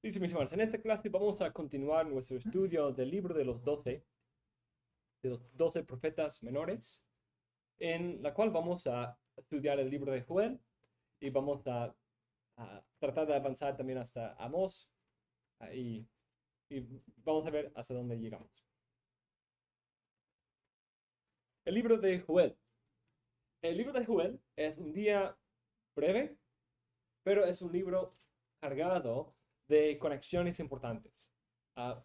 Dice mis hermanos, en esta clase vamos a continuar nuestro estudio del libro de los 12 profetas menores, en la cual vamos a estudiar el libro de Joel y vamos a tratar de avanzar también hasta Amós y, y vamos a ver hasta dónde llegamos. El libro de Joel. El libro de Joel es un día breve, pero es un libro cargado de conexiones importantes. Ah,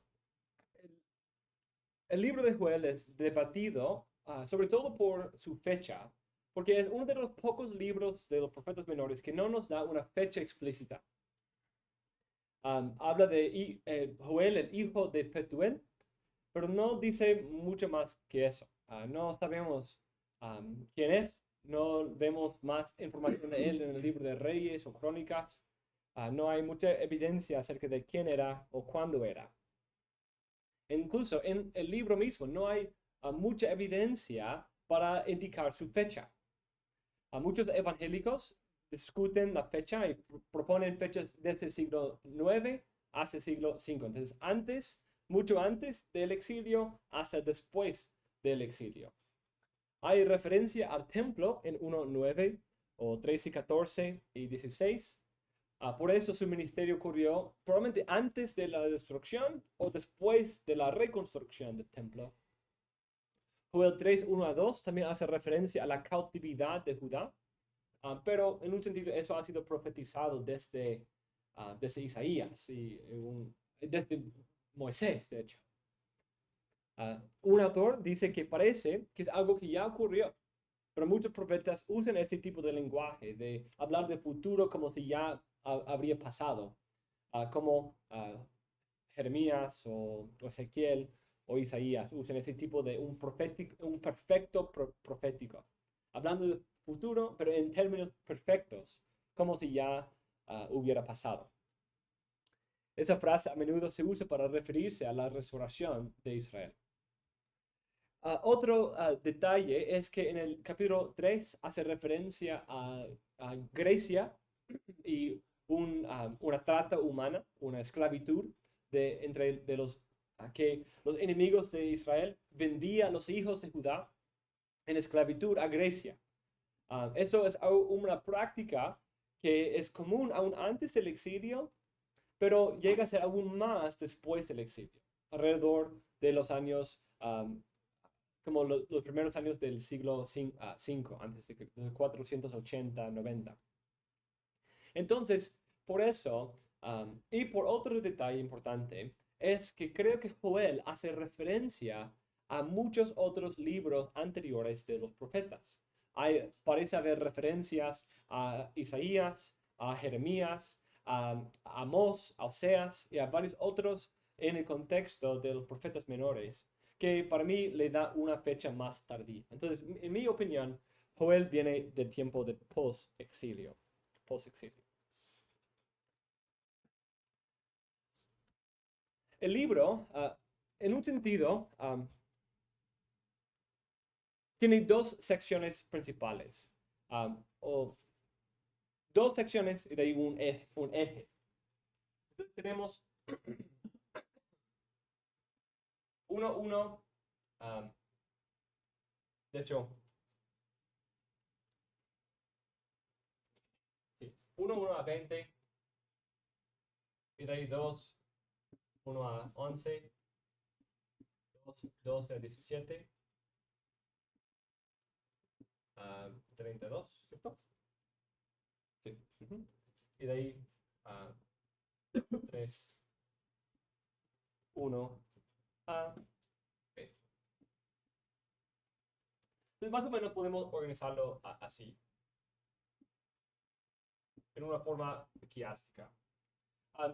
el libro de Joel es debatido, sobre todo por su fecha, porque es uno de los pocos libros de los profetas menores que no nos da una fecha explícita. Habla de Joel, el hijo de Petuel, pero no dice mucho más que eso. No sabemos quién es, no vemos más información de él en el libro de Reyes o Crónicas. No hay mucha evidencia acerca de quién era o cuándo era. Incluso en el libro mismo no hay mucha evidencia para indicar su fecha. Muchos evangélicos discuten la fecha y proponen fechas desde el siglo IX hasta el siglo V. Entonces, mucho antes del exilio, hasta después del exilio. Hay referencia al templo en 1:9 o 13, 14 y 16. Por eso su ministerio ocurrió probablemente antes de la destrucción o después de la reconstrucción del templo. Joel 3, 1 a 2 también hace referencia a la cautividad de Judá, pero en un sentido eso ha sido profetizado desde Isaías y desde Moisés, de hecho. Un autor dice que parece que es algo que ya ocurrió, pero muchos profetas usan este tipo de lenguaje, de hablar de futuro como si ya habría pasado, como Jeremías o Ezequiel o Isaías usan ese tipo de un perfecto profético, hablando de futuro, pero en términos perfectos, como si ya hubiera pasado. Esa frase a menudo se usa para referirse a la resurrección de Israel. Otro detalle es que en el capítulo 3 hace referencia a Grecia y una trata humana, una esclavitud entre que los enemigos de Israel vendían a los hijos de Judá en esclavitud a Grecia. Eso es una práctica que es común aún antes del exilio, pero llega a ser aún más después del exilio, alrededor de los años como los primeros años del siglo V, antes de 480, 90. Entonces, por eso, y por otro detalle importante, es que creo que Joel hace referencia a muchos otros libros anteriores de los profetas. Parece haber referencias a Isaías, a Jeremías, a Amós, a Oseas y a varios otros en el contexto de los profetas menores, que para mí le da una fecha más tardía. Entonces, en mi opinión, Joel viene del tiempo de post-exilio. Post-exilio. El libro, en un sentido, tiene dos secciones principales, o dos secciones y de ahí un eje. Entonces tenemos uno, de hecho, sí, 1 a 20, y de ahí 2, 1 a 11, 12 a 17, 32, ¿cierto? Sí. Y de ahí 3, 1 a 20. Entonces, más o menos podemos organizarlo así, en una forma quiástica.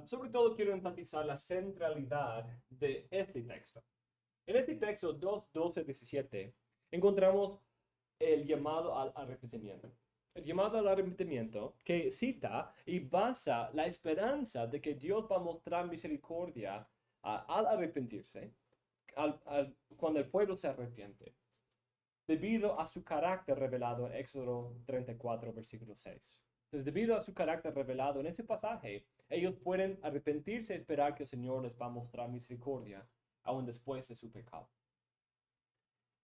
Sobre todo quiero enfatizar la centralidad de este texto. En este texto 2, 12, 17 encontramos el llamado al arrepentimiento. El llamado al arrepentimiento que cita y basa la esperanza de que Dios va a mostrar misericordia al arrepentirse, cuando el pueblo se arrepiente, debido a su carácter revelado en Éxodo 34, versículo 6. Entonces, debido a su carácter revelado en ese pasaje, ellos pueden arrepentirse y esperar que el Señor les va a mostrar misericordia aún después de su pecado.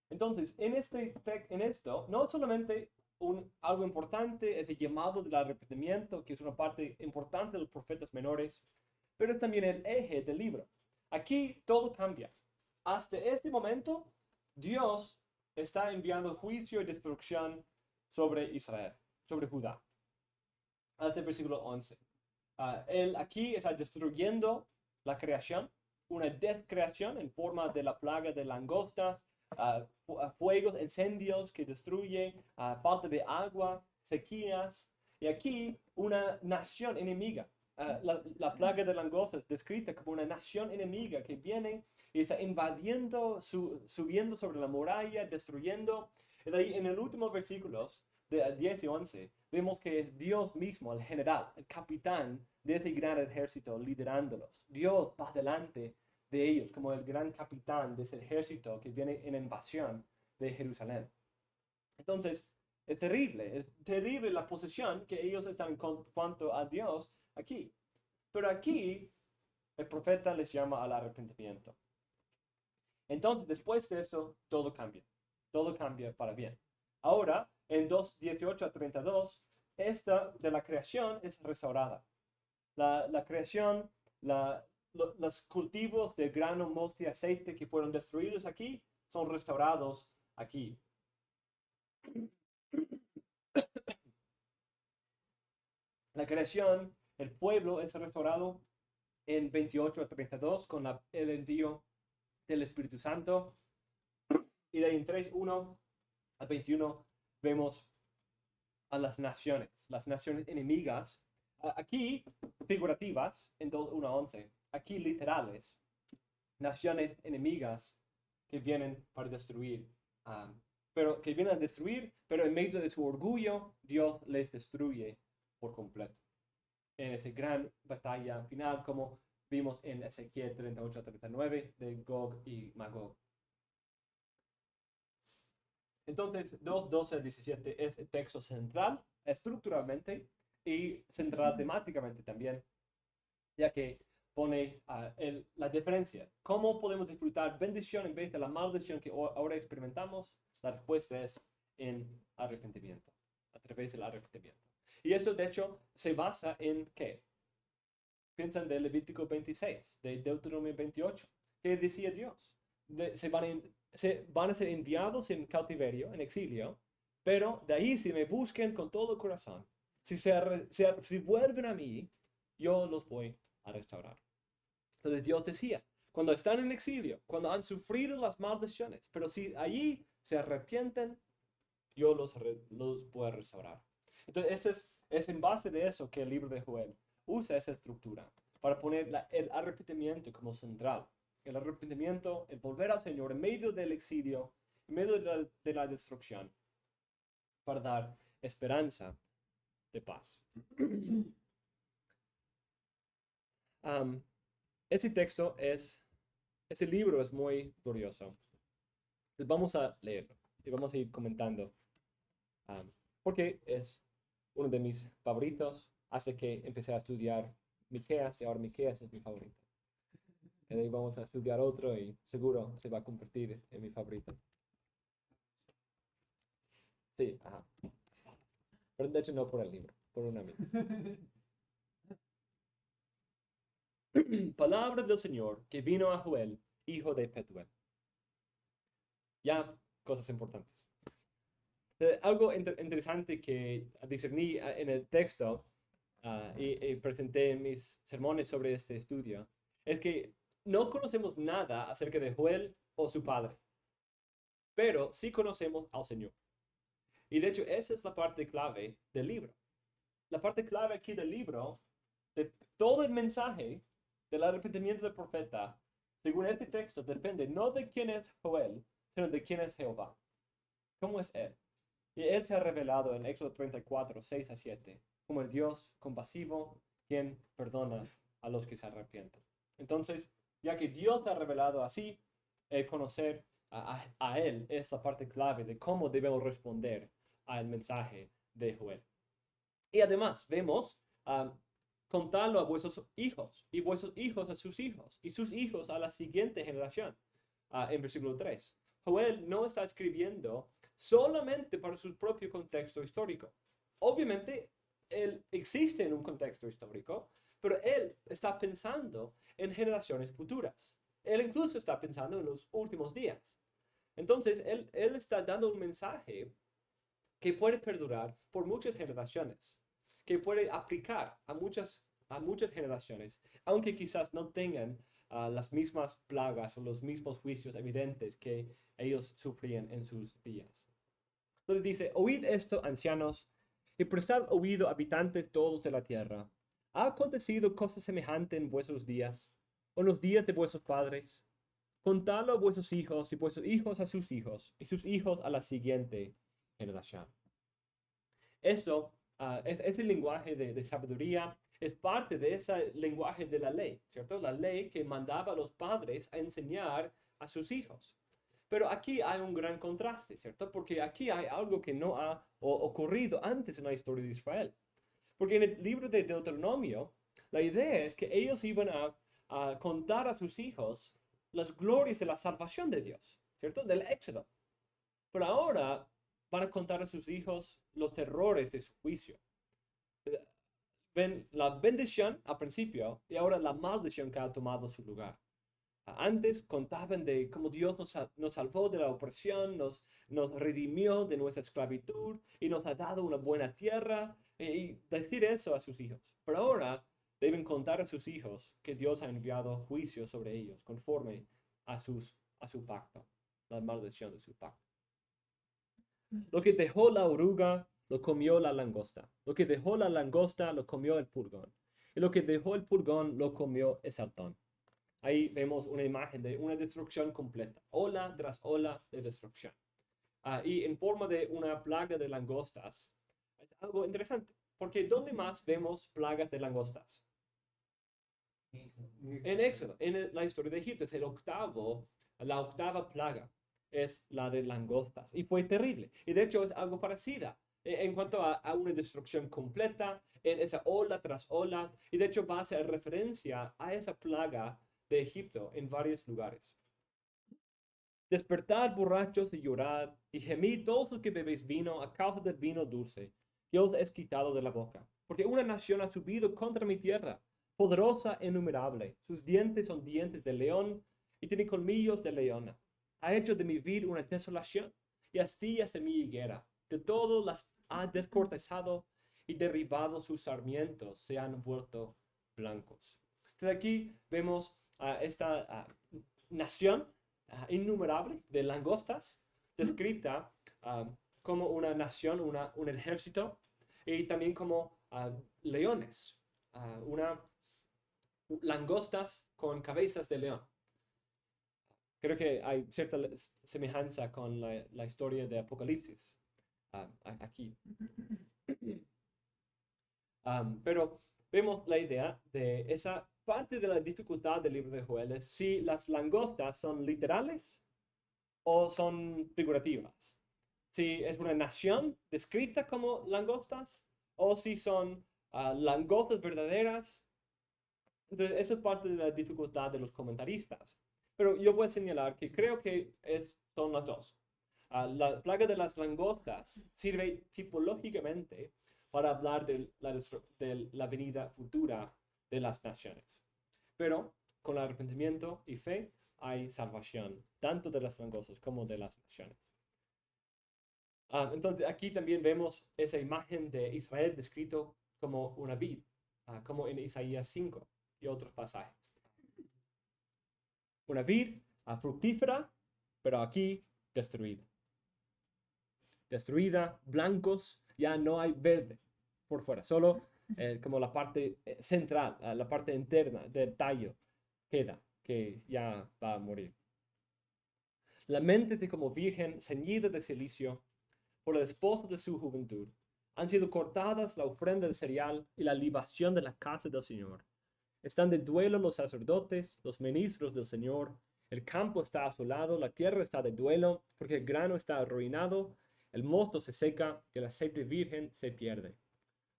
Entonces, en esto, no solamente algo importante es el llamado del arrepentimiento, que es una parte importante de los profetas menores, pero es también el eje del libro. Aquí todo cambia. Hasta este momento, Dios está enviando juicio y destrucción sobre Israel, sobre Judá. Hasta el versículo 11. Él aquí está destruyendo la creación, una descreación en forma de la plaga de langostas, fuegos, incendios que destruyen, falta de agua, sequías, y aquí una nación enemiga. La plaga de langostas descrita como una nación enemiga que viene y está invadiendo, subiendo sobre la muralla, destruyendo. Y de ahí en el último versículos de 10 y 11, vemos que es Dios mismo, el general, el capitán de ese gran ejército liderándolos. Dios va delante de ellos como el gran capitán de ese ejército que viene en invasión de Jerusalén. Entonces, es terrible la posición que ellos están en cuanto a Dios aquí. Pero aquí el profeta les llama al arrepentimiento. Entonces, después de eso, todo cambia para bien. Ahora, en 2:18 a 32, esta de la creación es restaurada. La creación, los cultivos de grano, mosto y aceite que fueron destruidos aquí, son restaurados aquí. La creación, el pueblo es restaurado en 28 a 32 con el envío del Espíritu Santo. Y de ahí en 3:1 a 21 vemos a las naciones enemigas, aquí figurativas en 2:1 a 11, aquí literales, naciones enemigas que vienen para destruir, pero en medio de su orgullo, Dios les destruye por completo. En esa gran batalla final, como vimos en Ezequiel 38 a 39, de Gog y Magog. Entonces, 2:12 a 17 es el texto central, estructuralmente y central temáticamente también, ya que pone la diferencia. ¿Cómo podemos disfrutar bendición en vez de la maldición que ahora experimentamos? La respuesta es en arrepentimiento, a través del arrepentimiento. Y eso, de hecho, se basa en ¿qué? Piensan de Levítico 26, de Deuteronomio 28. ¿Qué decía Dios? Se van a ser enviados en cautiverio, en exilio, pero de ahí si me busquen con todo el corazón, si vuelven a mí, yo los voy a restaurar. Entonces Dios decía, cuando están en exilio, cuando han sufrido las maldiciones, pero si allí se arrepienten, yo los voy a restaurar. Entonces es en base de eso que el libro de Joel usa esa estructura para poner el arrepentimiento como central. El arrepentimiento, el volver al Señor en medio del exilio, en medio de la destrucción, para dar esperanza de paz. Ese libro es muy glorioso. Entonces vamos a leerlo y vamos a ir comentando, porque es uno de mis favoritos. Hace que empecé a estudiar Miqueas y ahora Miqueas es mi favorito. Y de ahí vamos a estudiar otro y seguro se va a convertir en mi favorito. Sí, ajá. Pero de hecho no por el libro, por un amigo. Palabra del Señor que vino a Joel, hijo de Petuel. Ya, cosas importantes. Algo interesante que discerní en el texto y presenté en mis sermones sobre este estudio es que no conocemos nada acerca de Joel o su padre, pero sí conocemos al Señor. Y de hecho, esa es la parte clave del libro. La parte clave aquí del libro, de todo el mensaje del arrepentimiento del profeta, según este texto, depende no de quién es Joel, sino de quién es Jehová. ¿Cómo es él? Y él se ha revelado en Éxodo 34, 6 a 7, como el Dios compasivo, quien perdona a los que se arrepienten. Entonces, ya que Dios se ha revelado así, conocer a él es la parte clave de cómo debemos responder al mensaje de Joel. Y además, vemos contadlo a vuestros hijos, y vuestros hijos a sus hijos, y sus hijos a la siguiente generación. En versículo 3. Joel no está escribiendo solamente para su propio contexto histórico. Obviamente, él existe en un contexto histórico, pero él está pensando en generaciones futuras. Él incluso está pensando en los últimos días. Entonces, él está dando un mensaje que puede perdurar por muchas generaciones, que puede aplicar a muchas generaciones, aunque quizás no tengan las mismas plagas o los mismos juicios evidentes que ellos sufrían en sus días. Entonces dice, oíd esto, ancianos, y prestad oído, habitantes todos de la tierra. ¿Ha acontecido cosa semejante en vuestros días, o en los días de vuestros padres? Contadlo a vuestros hijos, y vuestros hijos a sus hijos, y sus hijos a la siguiente generación. Eso es ese lenguaje de sabiduría, es parte de ese lenguaje de la ley, ¿cierto? La ley que mandaba a los padres a enseñar a sus hijos. Pero aquí hay un gran contraste, ¿cierto? Porque aquí hay algo que no ha ocurrido antes en la historia de Israel. Porque en el libro de Deuteronomio, la idea es que ellos iban a contar a sus hijos las glorias de la salvación de Dios, ¿cierto? Del Éxodo. Pero ahora van a contar a sus hijos los terrores de su juicio. Ven la bendición al principio y ahora la maldición que ha tomado su lugar. Antes contaban de cómo Dios nos salvó de la opresión, nos redimió de nuestra esclavitud y nos ha dado una buena tierra y decir eso a sus hijos. Pero ahora deben contar a sus hijos que Dios ha enviado juicio sobre ellos conforme a su pacto, la maldición de su pacto. Lo que dejó la oruga, lo comió la langosta. Lo que dejó la langosta, lo comió el pulgón. Y lo que dejó el pulgón, lo comió el saltón. Ahí vemos una imagen de una destrucción completa, ola tras ola de destrucción. Y en forma de una plaga de langostas. Es algo interesante, porque ¿dónde más vemos plagas de langostas? En Éxodo, en la historia de Egipto, es la octava plaga es la de langostas. Y fue terrible. Y de hecho es algo parecida en cuanto a una destrucción completa, en esa ola tras ola. Y de hecho va a hacer referencia a esa plaga de Egipto en varios lugares. Despertad borrachos y llorad, y gemid todos los que bebéis vino a causa del vino dulce, que os es quitado de la boca. Porque una nación ha subido contra mi tierra, poderosa e innumerable. Sus dientes son dientes de león, y tiene colmillos de leona. Ha hecho de mi vid una desolación, y astillas de mi higuera. De todo las ha descortezado, y derribado sus sarmientos, se han vuelto blancos. Entonces aquí vemos esta nación innumerable de langostas, descrita como una nación, un ejército, y también como leones, langostas con cabezas de león. Creo que hay cierta semejanza con la historia de Apocalipsis aquí. Pero vemos la idea de esa parte de la dificultad del libro de Joel es si las langostas son literales o son figurativas. Si es una nación descrita como langostas o si son langostas verdaderas. Entonces, eso es parte de la dificultad de los comentaristas. Pero yo voy a señalar que creo que son las dos. La plaga de las langostas sirve tipológicamente para hablar de la venida futura de las naciones. Pero con el arrepentimiento y fe hay salvación, tanto de las langostas como de las naciones. Entonces aquí también vemos esa imagen de Israel descrito como una vid, como en Isaías 5 y otros pasajes. Una vid fructífera, pero aquí destruida. Destruida, blancos, ya no hay verde por fuera, solo como la parte central, la parte interna del tallo queda, que ya va a morir. Lamentate como virgen ceñida de cilicio por el esposo de su juventud. Han sido cortadas la ofrenda de cereal y la libación de la casa del Señor. Están de duelo los sacerdotes, los ministros del Señor. El campo está asolado, la tierra está de duelo, porque el grano está arruinado, el mosto se seca, el aceite virgen se pierde.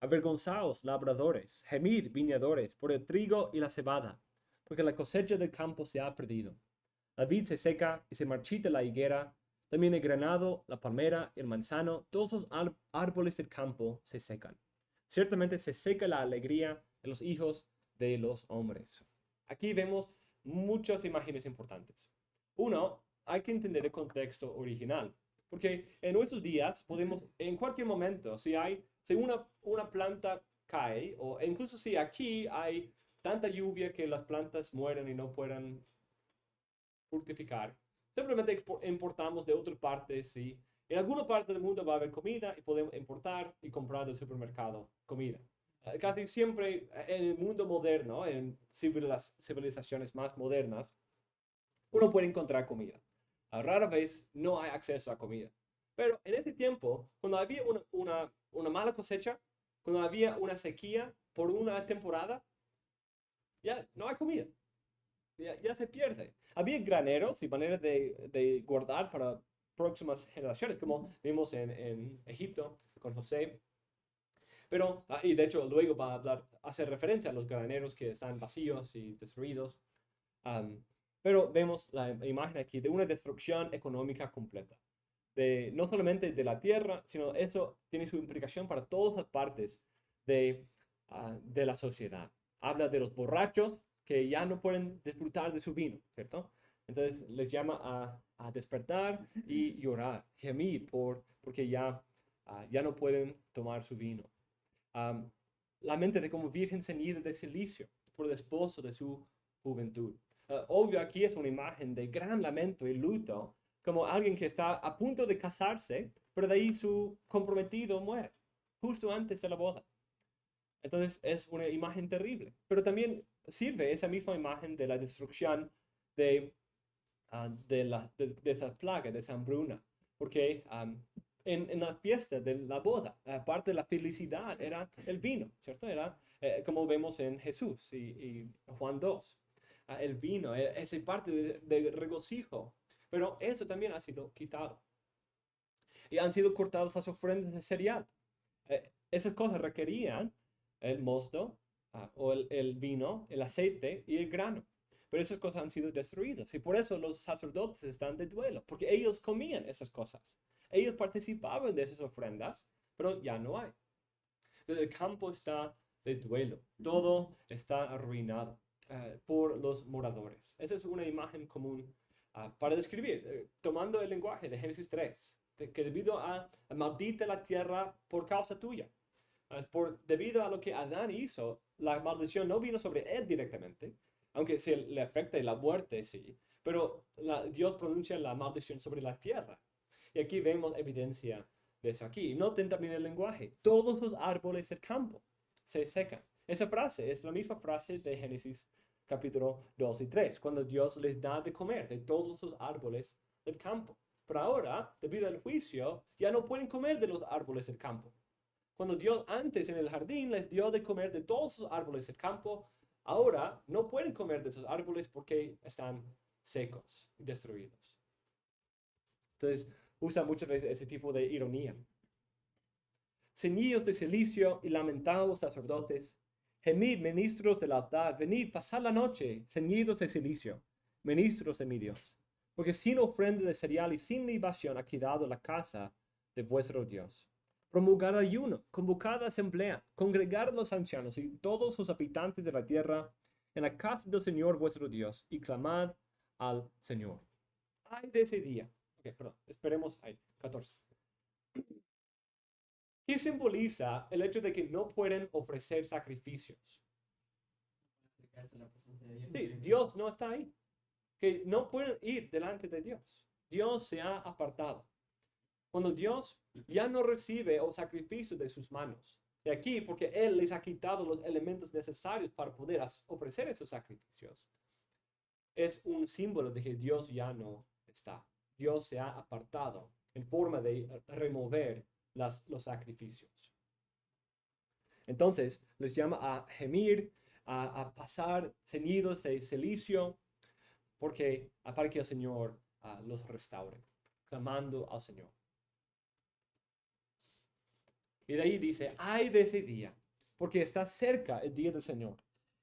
Avergonzaos, labradores, gemid, viñadores, por el trigo y la cebada, porque la cosecha del campo se ha perdido. La vid se seca y se marchita la higuera, también el granado, la palmera, el manzano, todos los árboles del campo se secan. Ciertamente se seca la alegría de los hijos de los hombres. Aquí vemos muchas imágenes importantes. Uno, hay que entender el contexto original, porque en nuestros días podemos, en cualquier momento, si una planta cae, o incluso si aquí hay tanta lluvia que las plantas mueren y no puedan fructificar, simplemente importamos de otras partes, ¿sí? En alguna parte del mundo va a haber comida y podemos importar y comprar del supermercado comida. Casi siempre en el mundo moderno, en civilizaciones más modernas, uno puede encontrar comida. Rara vez no hay acceso a comida. Pero en ese tiempo, cuando había una mala cosecha, cuando había una sequía por una temporada, ya no hay comida. Ya se pierde. Había graneros y maneras de guardar para próximas generaciones, como vimos en Egipto con José. Pero, y de hecho, luego va a hacer referencia a los graneros que están vacíos y destruidos. Um, pero vemos la imagen aquí de una destrucción económica completa. No solamente de la tierra, sino eso tiene su implicación para todas las partes de la sociedad. Habla de los borrachos que ya no pueden disfrutar de su vino, ¿cierto? Entonces les llama a despertar y llorar, gemir porque ya no pueden tomar su vino. La mente de como virgen ceñida de silicio por el esposo de su juventud. Obvio, aquí es una imagen de gran lamento y luto, como alguien que está a punto de casarse, pero de ahí su comprometido muere, justo antes de la boda. Entonces es una imagen terrible, pero también sirve esa misma imagen de la destrucción de esa plaga, de esa hambruna, porque en la fiesta de la boda, parte de la felicidad era el vino, ¿cierto? Era como vemos en Jesús y Juan 2. El vino, esa parte de regocijo, pero eso también ha sido quitado. Y han sido cortadas las ofrendas de cereal. Esas cosas requerían el mosto, o el vino, el aceite y el grano. Pero esas cosas han sido destruidas. Y por eso los sacerdotes están de duelo, porque ellos comían esas cosas. Ellos participaban de esas ofrendas, pero ya no hay. Entonces el campo está de duelo. Todo está arruinado por los moradores. Esa es una imagen común para describir, tomando el lenguaje de Génesis 3, que debido a maldita la tierra por causa tuya. Debido a lo que Adán hizo, la maldición no vino sobre él directamente, aunque se le afecta la muerte, sí, pero Dios pronuncia la maldición sobre la tierra. Y aquí vemos evidencia de eso aquí. Noten también el lenguaje. Todos los árboles del campo se secan. Esa frase es la misma frase de Génesis capítulo 2 y 3, cuando Dios les da de comer de todos los árboles del campo. Pero ahora, debido al juicio, ya no pueden comer de los árboles del campo. Cuando Dios antes en el jardín les dio de comer de todos los árboles del campo, ahora no pueden comer de esos árboles porque están secos y destruidos. Entonces, usa muchas veces ese tipo de ironía. Ceñidos de cilicio y lamentados sacerdotes, gemid ministros del altar, venid, pasad la noche, ceñidos de cilicio, ministros de mi Dios. Porque sin ofrenda de cereal y sin libación ha quedado la casa de vuestro Dios. Promulgad ayuno, convocad asamblea, congregad a los ancianos y todos los habitantes de la tierra en la casa del Señor vuestro Dios y clamad al Señor. Ay de ese día. Ok, perdón, esperemos ahí, 14. ¿Qué simboliza el hecho de que no pueden ofrecer sacrificios? Sí, Dios no está ahí. Que no pueden ir delante de Dios. Dios se ha apartado. Cuando Dios ya no recibe el sacrificio de sus manos. De aquí, porque Él les ha quitado los elementos necesarios para poder ofrecer esos sacrificios. Es un símbolo de que Dios ya no está. Dios se ha apartado en forma de remover los sacrificios. Entonces, les llama a gemir, a pasar ceñidos de cilicio, porque para que el Señor los restaure, clamando al Señor. Y de ahí dice, ay de ese día, porque está cerca el día del Señor,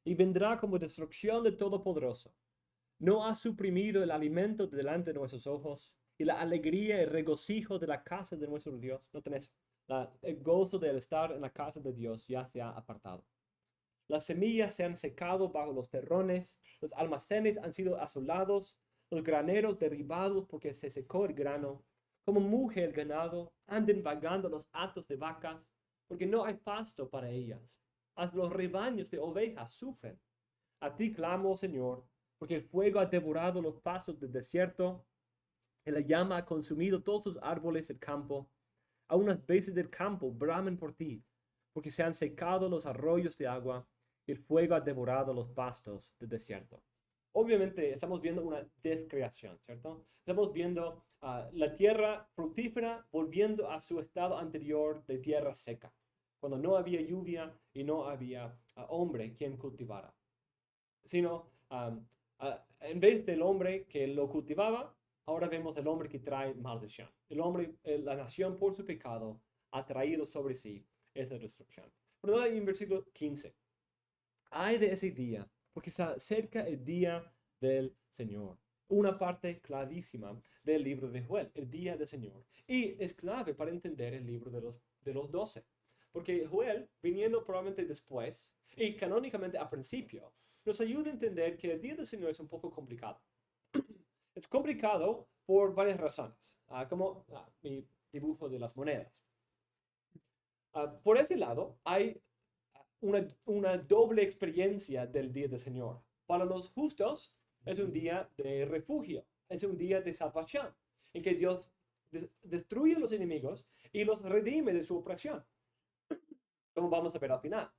y vendrá como destrucción del Todopoderoso. No ha suprimido el alimento delante de nuestros ojos, y la alegría y regocijo de la casa de nuestro Dios. No tenés, el gozo de estar en la casa de Dios ya se ha apartado. Las semillas se han secado bajo los terrones, los almacenes han sido asolados, los graneros derribados porque se secó el grano. Como muge el ganado, anden vagando los hatos de vacas, porque no hay pasto para ellas. Hasta los rebaños de ovejas sufren. A ti clamo, Señor, porque el fuego ha devorado los pastos del desierto, y la llama ha consumido todos los árboles del campo. Aún las bestias del campo bramen por ti, porque se han secado los arroyos de agua, y el fuego ha devorado los pastos del desierto. Obviamente estamos viendo una descreación, ¿cierto? Estamos viendo la tierra fructífera volviendo a su estado anterior de tierra seca, cuando no había lluvia y no había hombre quien cultivara. Sino, en vez del hombre que lo cultivaba, ahora vemos el hombre que trae maldición. El hombre, la nación por su pecado, ha traído sobre sí esa destrucción. Pero en versículo 15. Ay de ese día, porque está cerca el día del Señor. Una parte clavísima del libro de Joel, el día del Señor. Y es clave para entender el libro de los 12. Porque Joel, viniendo probablemente después, y canónicamente al principio, nos ayuda a entender que el día del Señor es un poco complicado. Es complicado por varias razones, como mi dibujo de las monedas. Por ese lado, hay una doble experiencia del día del Señor. Para los justos es un día de refugio, es un día de salvación, en que Dios destruye a los enemigos y los redime de su opresión, como vamos a ver al final.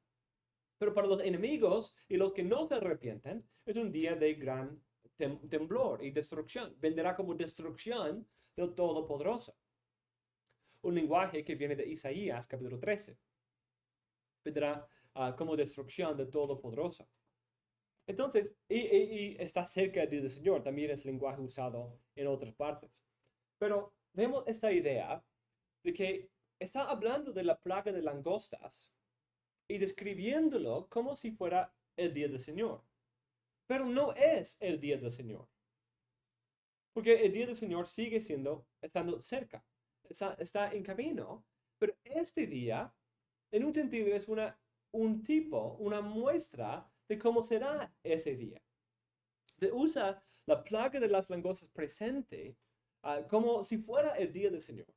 Pero para los enemigos y los que no se arrepienten, es un día de gran temblor y destrucción. Vendrá como destrucción del Todopoderoso. Un lenguaje que viene de Isaías, capítulo 13. Vendrá como destrucción del Todopoderoso. Entonces, y está cerca del día del Señor, también es lenguaje usado en otras partes. Pero vemos esta idea de que está hablando de la plaga de langostas y describiéndolo como si fuera el día del Señor. Pero no es el día del Señor. Porque el día del Señor sigue estando cerca, está en camino. Pero este día, en un sentido, es una muestra de cómo será ese día. Se usa la plaga de las langostas presente como si fuera el día del Señor,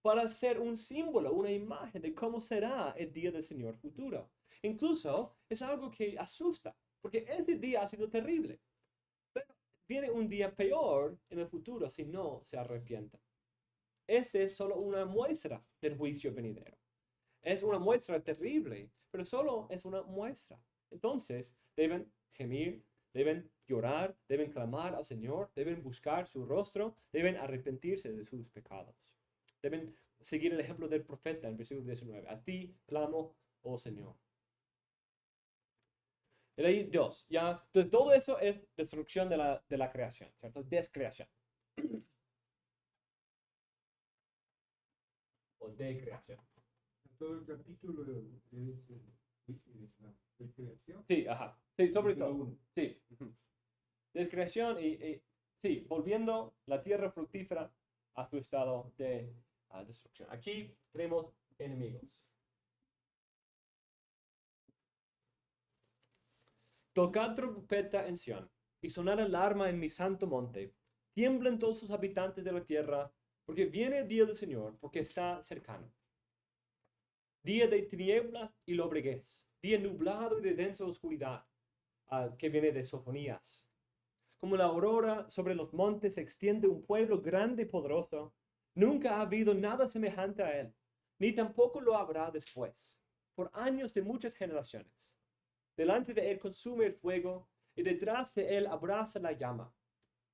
para ser un símbolo, una imagen de cómo será el día del Señor futuro. Incluso es algo que asusta, porque este día ha sido terrible. Pero viene un día peor en el futuro si no se arrepienten. Esa es solo una muestra del juicio venidero. Es una muestra terrible, pero solo es una muestra. Entonces, deben gemir, deben llorar, deben clamar al Señor, deben buscar su rostro, deben arrepentirse de sus pecados. Deben seguir el ejemplo del profeta en versículo 19. A ti clamo, oh Señor. Y de ahí Dios, ya. Entonces, todo eso es destrucción de la creación, ¿cierto? Descreación. O decreación. Todo el capítulo es la creación. Sí, ajá. Sí, sobre todo. Uno. Sí. Descreación sí, volviendo la tierra fructífera a su estado de destrucción. Aquí tenemos enemigos. Tocad trompeta en Sión y sonar alarma en mi santo monte. Tiemblen todos sus habitantes de la tierra, porque viene el día del Señor, porque está cercano. Día de tinieblas y lobreguez, día nublado y de densa oscuridad, que viene de Sofonías. Como la aurora sobre los montes se extiende un pueblo grande y poderoso, nunca ha habido nada semejante a él, ni tampoco lo habrá después, por años de muchas generaciones. Delante de él consume el fuego, y detrás de él abraza la llama.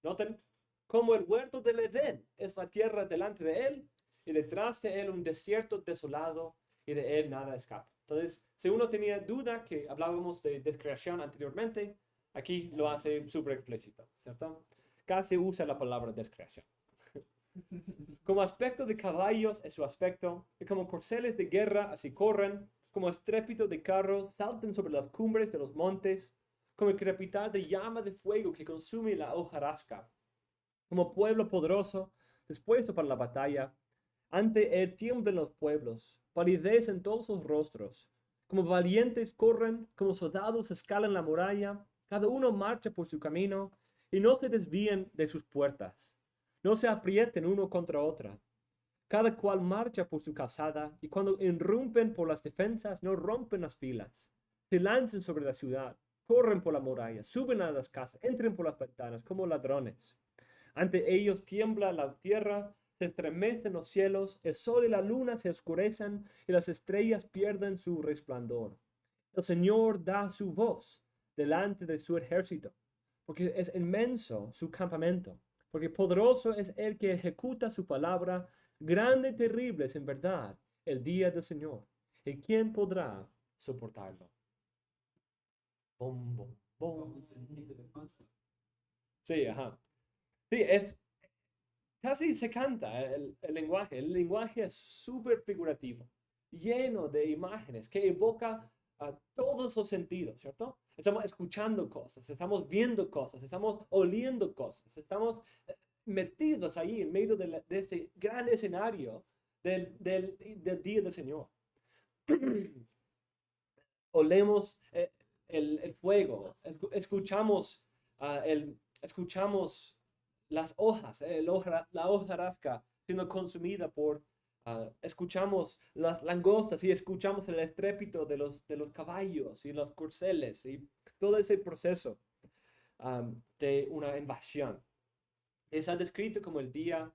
Noten, como el huerto del Edén es la tierra delante de él, y detrás de él un desierto desolado, y de él nada escapa. Entonces, si uno tenía duda que hablábamos de descreación anteriormente, aquí lo hace súper explícito, ¿cierto? Casi usa la palabra descreación. Como aspecto de caballos es su aspecto, y como corceles de guerra así corren, como estrépito de carros salten sobre las cumbres de los montes, como el crepitar de llama de fuego que consume la hojarasca. Como pueblo poderoso, dispuesto para la batalla, ante él tiemblan los pueblos, palidez en todos sus rostros. Como valientes corren, como soldados escalan la muralla, cada uno marcha por su camino, y no se desvíen de sus puertas. No se aprieten uno contra otra. Cada cual marcha por su calzada, y cuando irrumpen por las defensas, no rompen las filas. Se lanzan sobre la ciudad, corren por la muralla, suben a las casas, entran por las ventanas como ladrones. Ante ellos tiembla la tierra, se estremecen los cielos, el sol y la luna se oscurecen y las estrellas pierden su resplandor. El Señor da su voz delante de su ejército, porque es inmenso su campamento, porque poderoso es el que ejecuta su palabra, grande y terrible es en verdad el día del Señor. ¿Y quién podrá soportarlo? Bom, bom, bom. Sí, ajá. Sí, casi se canta el lenguaje. El lenguaje es súper figurativo, lleno de imágenes que evoca a todos los sentidos, ¿cierto? Estamos escuchando cosas, estamos viendo cosas, estamos oliendo cosas, estamos metidos ahí en medio de ese gran escenario del día del Señor. Olemos el fuego, escuchamos las hojas, la hojarasca siendo consumida escuchamos las langostas y escuchamos el estrépito de los caballos y los corceles y todo ese proceso de una invasión. Está descrito como el día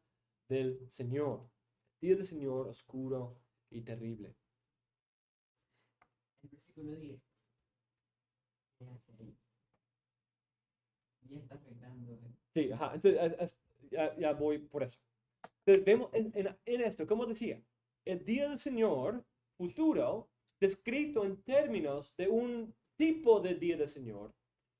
del Señor, día del Señor oscuro y terrible. El versículo 10. Ya está afectando. Sí, ajá, entonces ya voy por eso. Entonces, vemos en esto, como decía, el día del Señor futuro, descrito en términos de un tipo de día del Señor,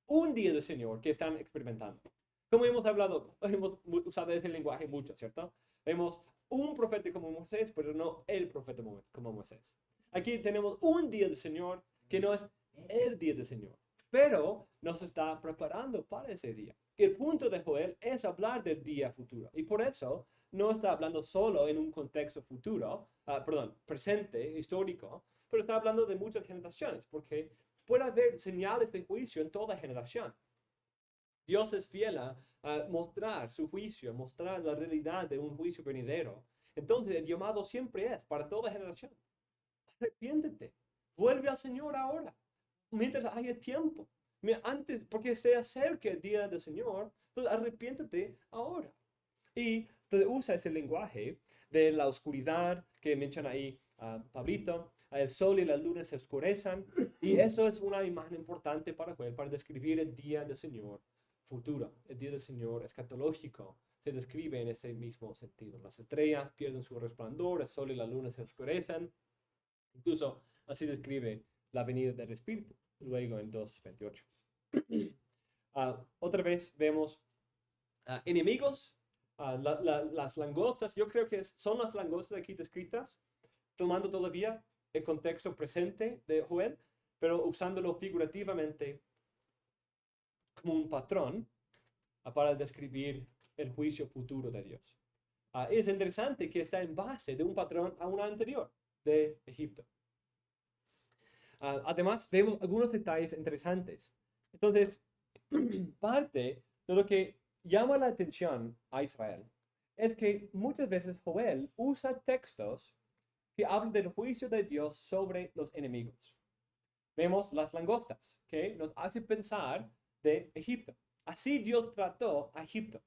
un día del Señor que están experimentando. Como hemos hablado, hemos usado ese lenguaje mucho, ¿cierto? Vemos un profeta como Moisés, pero no el profeta como Moisés. Aquí tenemos un día del Señor que no es el día del Señor, pero nos está preparando para ese día. El punto de Joel es hablar del día futuro, y por eso no está hablando solo en un contexto futuro, presente, histórico, pero está hablando de muchas generaciones, porque puede haber señales de juicio en toda generación. Dios es fiel a mostrar su juicio, mostrar la realidad de un juicio venidero. Entonces el llamado siempre es para toda generación. Arrepiéntete, vuelve al Señor ahora, mientras haya tiempo. Antes, porque se acerca el día del Señor, entonces arrepiéntete ahora. Y entonces usa ese lenguaje de la oscuridad que menciona ahí Pablito, el sol y la luna se oscurecen, y eso es una imagen importante para describir el día del Señor futuro. El día del Señor escatológico se describe en ese mismo sentido. Las estrellas pierden su resplandor, el sol y la luna se oscurecen. Incluso así describe la venida del Espíritu, luego en 2:28. Otra vez vemos enemigos, las langostas. Yo creo que son las langostas aquí descritas, tomando todavía el contexto presente de Joel, pero usándolo figurativamente como un patrón para describir el juicio futuro de Dios. Es interesante que está en base de un patrón a una anterior de Egipto. Además, vemos algunos detalles interesantes. Entonces, parte de lo que llama la atención a Israel es que muchas veces Joel usa textos que hablan del juicio de Dios sobre los enemigos. Vemos las langostas, que nos hace pensar de Egipto. Así Dios trató a Egipto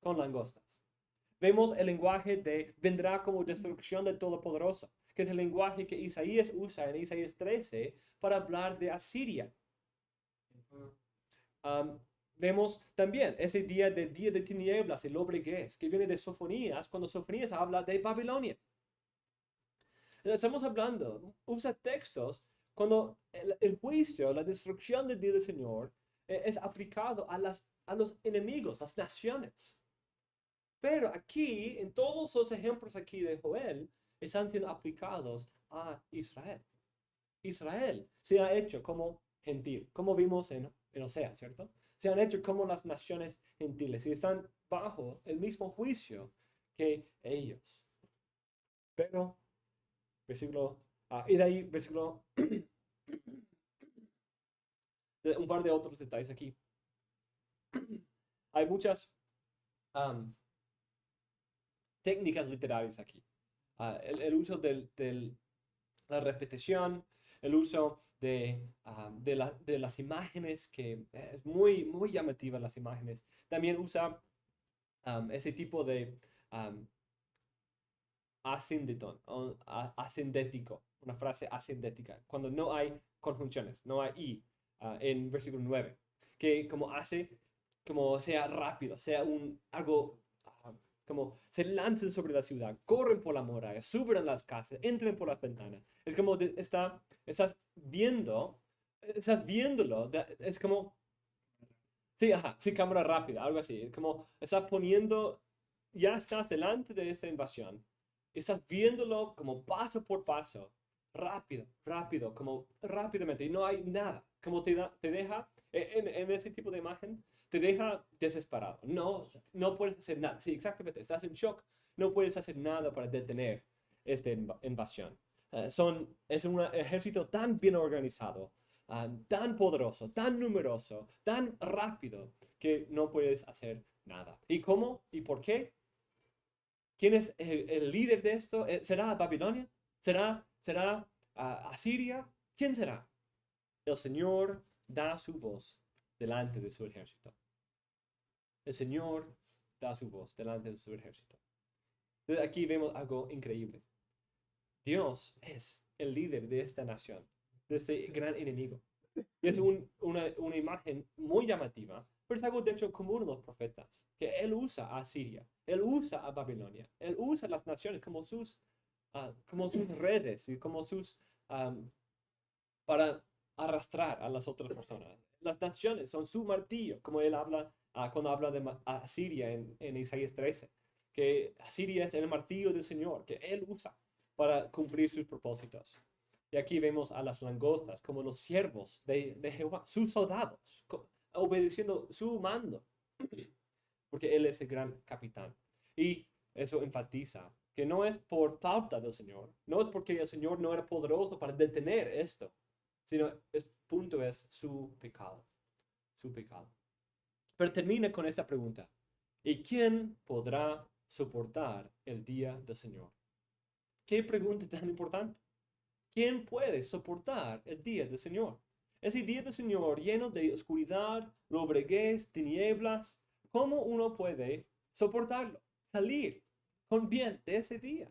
con langostas. Vemos el lenguaje de vendrá como destrucción del Todopoderoso, que es el lenguaje que Isaías usa en Isaías 13 para hablar de Asiria. Vemos también ese día de tinieblas, el lobreguez, que viene de Sofonías, cuando Sofonías habla de Babilonia. Estamos hablando, usa textos cuando el juicio, la destrucción del día del Señor es aplicado a los enemigos, las naciones. Pero aquí, en todos los ejemplos aquí de Joel, están siendo aplicados a Israel. Israel se ha hecho como gentil, como vimos en Oseas, ¿cierto? Se han hecho como las naciones gentiles y están bajo el mismo juicio que ellos. Pero, versículo, y de ahí, versículo, un par de otros detalles aquí. Hay muchas técnicas literarias aquí. El uso de la repetición, el uso de las imágenes, que es muy, muy llamativa las imágenes. También usa ese tipo de ascendético, una frase ascendética, cuando no hay conjunciones, no hay y en versículo 9, que como hace, como sea rápido, sea algo como se lancen sobre la ciudad, corren por la muralla, suben a las casas, entren por las ventanas. Es como estás viéndolo, es como, sí, sí, cámara rápida, algo así. Es como estás poniendo, ya estás delante de esta invasión, estás viéndolo como paso por paso, rápido, rápido, como rápidamente, y no hay nada, como te deja, en ese tipo de imagen, te deja desesperado. No, no puedes hacer nada. Sí, exactamente, estás en shock, no puedes hacer nada para detener esta invasión. Es un ejército tan bien organizado, tan poderoso, tan numeroso, tan rápido, que no puedes hacer nada. ¿Y cómo? ¿Y por qué? ¿Quién es el líder de esto? ¿Será Babilonia? ¿Será Asiria? ¿Quién será? El Señor da su voz delante de su ejército. El Señor da su voz delante de su ejército. Entonces aquí vemos algo increíble. Dios es el líder de esta nación, de este gran enemigo. Y es una imagen muy llamativa, pero es algo de hecho común en los profetas, que él usa a Siria, él usa a Babilonia, él usa a las naciones como sus redes y como para arrastrar a las otras personas. Las naciones son su martillo, como él habla cuando habla de Asiria en Isaías 13, que Asiria es el martillo del Señor, que él usa para cumplir sus propósitos. Y aquí vemos a las langostas como los siervos de Jehová, sus soldados, obedeciendo su mando, porque Él es el gran capitán. Y eso enfatiza que no es por falta del Señor, no es porque el Señor no era poderoso para detener esto, sino el punto es su pecado, su pecado. Pero termina con esta pregunta: ¿y quién podrá soportar el día del Señor? ¿Qué pregunta tan importante? ¿Quién puede soportar el día del Señor? Ese día del Señor lleno de oscuridad, lobreguez, tinieblas. ¿Cómo uno puede soportarlo? Salir con bien de ese día.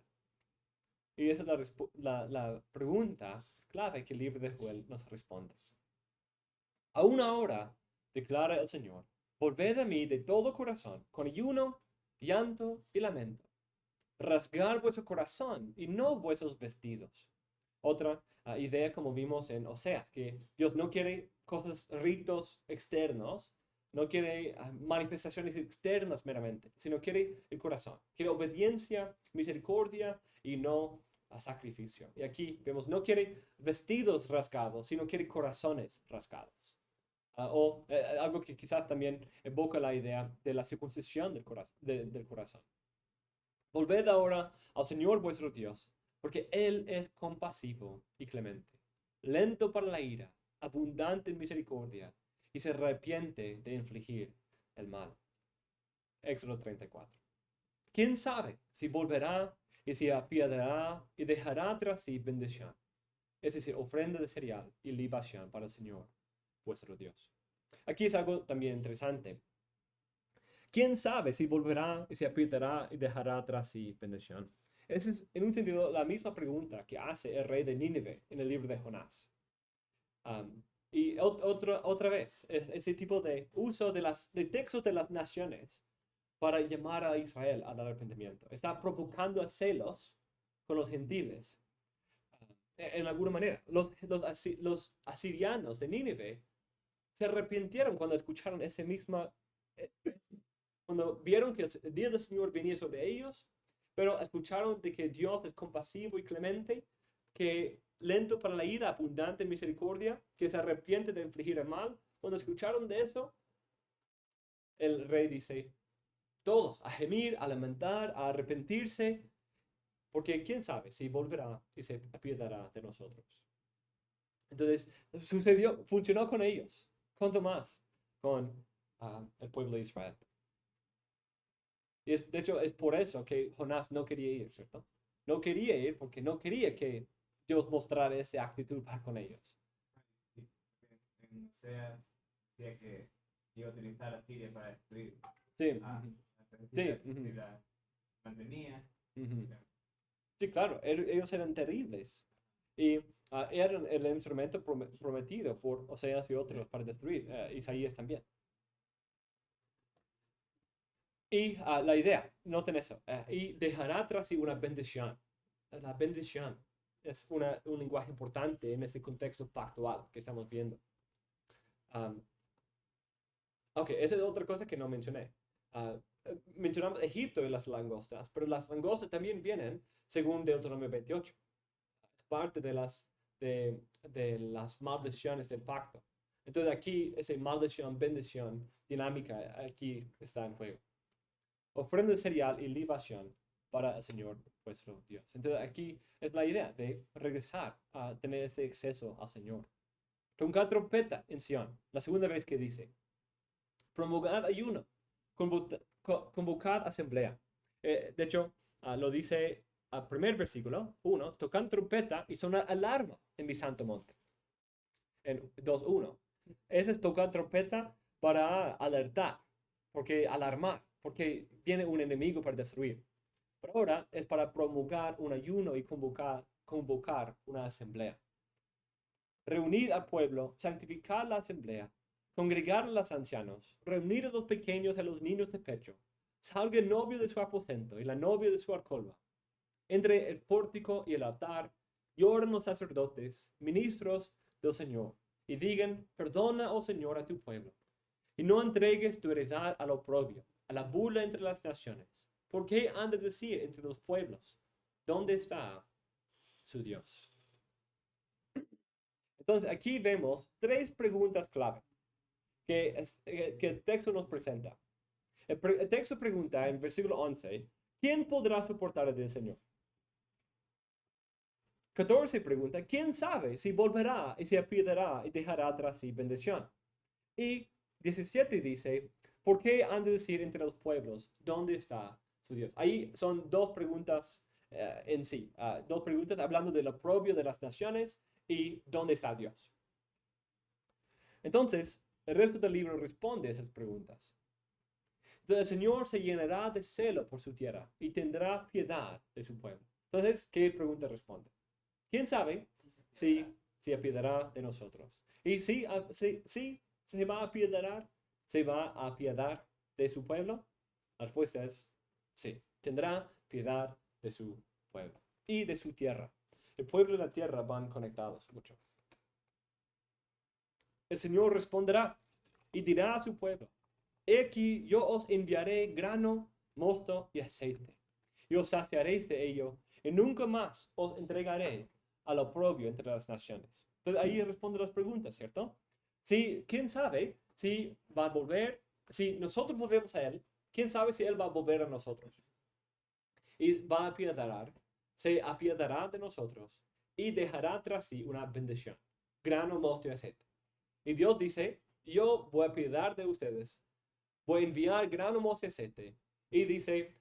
Y esa es la pregunta clave que el libro de Joel nos responde. Aún ahora, declara el Señor, volved a mí de todo corazón, con ayuno, llanto y lamento. Rasgar vuestro corazón y no vuestros vestidos. Otra idea, como vimos en Oseas, que Dios no quiere cosas, ritos externos, no quiere manifestaciones externas meramente, sino quiere el corazón, quiere obediencia, misericordia y no sacrificio. Y aquí vemos, no quiere vestidos rasgados, sino quiere corazones rasgados. Algo que quizás también evoca la idea de la circuncisión del corazón. Volved ahora al Señor vuestro Dios, porque Él es compasivo y clemente, lento para la ira, abundante en misericordia, y se arrepiente de infligir el mal. Éxodo 34. ¿Quién sabe si volverá y se apiadará y dejará tras sí bendición? Es decir, ofrenda de cereal y libación para el Señor vuestro Dios. Aquí es algo también interesante. ¿Quién sabe si volverá y se apiadará y dejará tras sí bendición? Esa es, en un sentido, la misma pregunta que hace el rey de Nínive en el libro de Jonás. Y otra vez, ese tipo de uso de textos de las naciones para llamar a Israel al arrepentimiento. Está provocando a celos con los gentiles. En alguna manera, los asirianos de Nínive se arrepintieron cuando escucharon ese misma cuando vieron que el día del Señor venía sobre ellos, pero escucharon de que Dios es compasivo y clemente, que lento para la ira, abundante en misericordia, que se arrepiente de infligir el mal. Cuando escucharon de eso, el rey dice, todos a gemir, a lamentar, a arrepentirse, porque quién sabe si volverá y se apiadará de nosotros. Entonces, funcionó con ellos. ¿Cuánto más con el pueblo de Israel? Y de hecho, es por eso que Jonás no quería ir, ¿cierto? No quería ir porque no quería que Dios mostrara esa actitud para con ellos. En Oseas decía que iba a utilizar a Siria para destruir. Sí, Si la mantenía. Sí, claro, ellos eran terribles. Y eran el instrumento prometido por Oseas y otros para destruir, Isaías también. Y la idea, noten eso, y dejará tras sí una bendición. La bendición es un lenguaje importante en este contexto pactual que estamos viendo. Ok, esa es otra cosa que no mencioné. Mencionamos Egipto y las langostas, pero las langostas también vienen según Deuteronomio 28. Es parte de las maldiciones del pacto. Entonces aquí esa maldición, bendición, dinámica, aquí está en juego. Ofrenda de cereal y libación para el Señor vuestro Dios. Entonces aquí es la idea de regresar a tener ese acceso al Señor. Tocar trompeta en Sion, la segunda vez que dice, promulgar ayuno, convocar asamblea. De hecho, lo dice al primer versículo, 1, tocan trompeta y sonar alarma en mi santo monte. En 2:1. Ese es tocar trompeta para alertar, porque alarmar, porque viene un enemigo para destruir. Pero ahora es para promulgar un ayuno y convocar una asamblea. Reunir al pueblo, santificar la asamblea, congregar a los ancianos, reunir a los pequeños y a los niños de pecho. Salga el novio de su aposento y la novia de su alcoba. Entre el pórtico y el altar, lloran los sacerdotes, ministros del Señor, y digan, perdona, oh Señor, a tu pueblo, y no entregues tu heredad al oprobio, a la burla entre las naciones. ¿Por qué han de decir entre los pueblos, dónde está su Dios? Entonces, aquí vemos 3 preguntas clave que el texto nos presenta. El texto pregunta en versículo 11, ¿quién podrá soportar al Señor? 14 pregunta, ¿quién sabe si volverá y se apiadará y dejará tras sí bendición? Y 17 dice, ¿por qué han de decir entre los pueblos, dónde está su Dios? Ahí son 2 preguntas en sí, 2 preguntas hablando del oprobio de las naciones y dónde está Dios. Entonces, el resto del libro responde a esas preguntas. Entonces, el Señor se llenará de celo por su tierra y tendrá piedad de su pueblo. Entonces, ¿qué pregunta responde? ¿Quién sabe si se apiadará de nosotros? Y si se va a apiadar de su pueblo. La respuesta es sí, tendrá piedad de su pueblo y de su tierra. El pueblo y la tierra van conectados mucho. El Señor responderá y dirá a su pueblo, he aquí yo os enviaré grano, mosto y aceite, y os saciaréis de ello, y nunca más os entregaré al oprobio entre las naciones. Entonces ahí responde las preguntas, ¿cierto? Si, ¿quién sabe si va a volver? Si nosotros volvemos a Él, ¿quién sabe si Él va a volver a nosotros? Y va a apiadar, se apiadará de nosotros y dejará tras sí una bendición, grano, mosto y aceite. Y Dios dice, yo voy a apiadar de ustedes, voy a enviar grano, mosto y aceite. Y dice,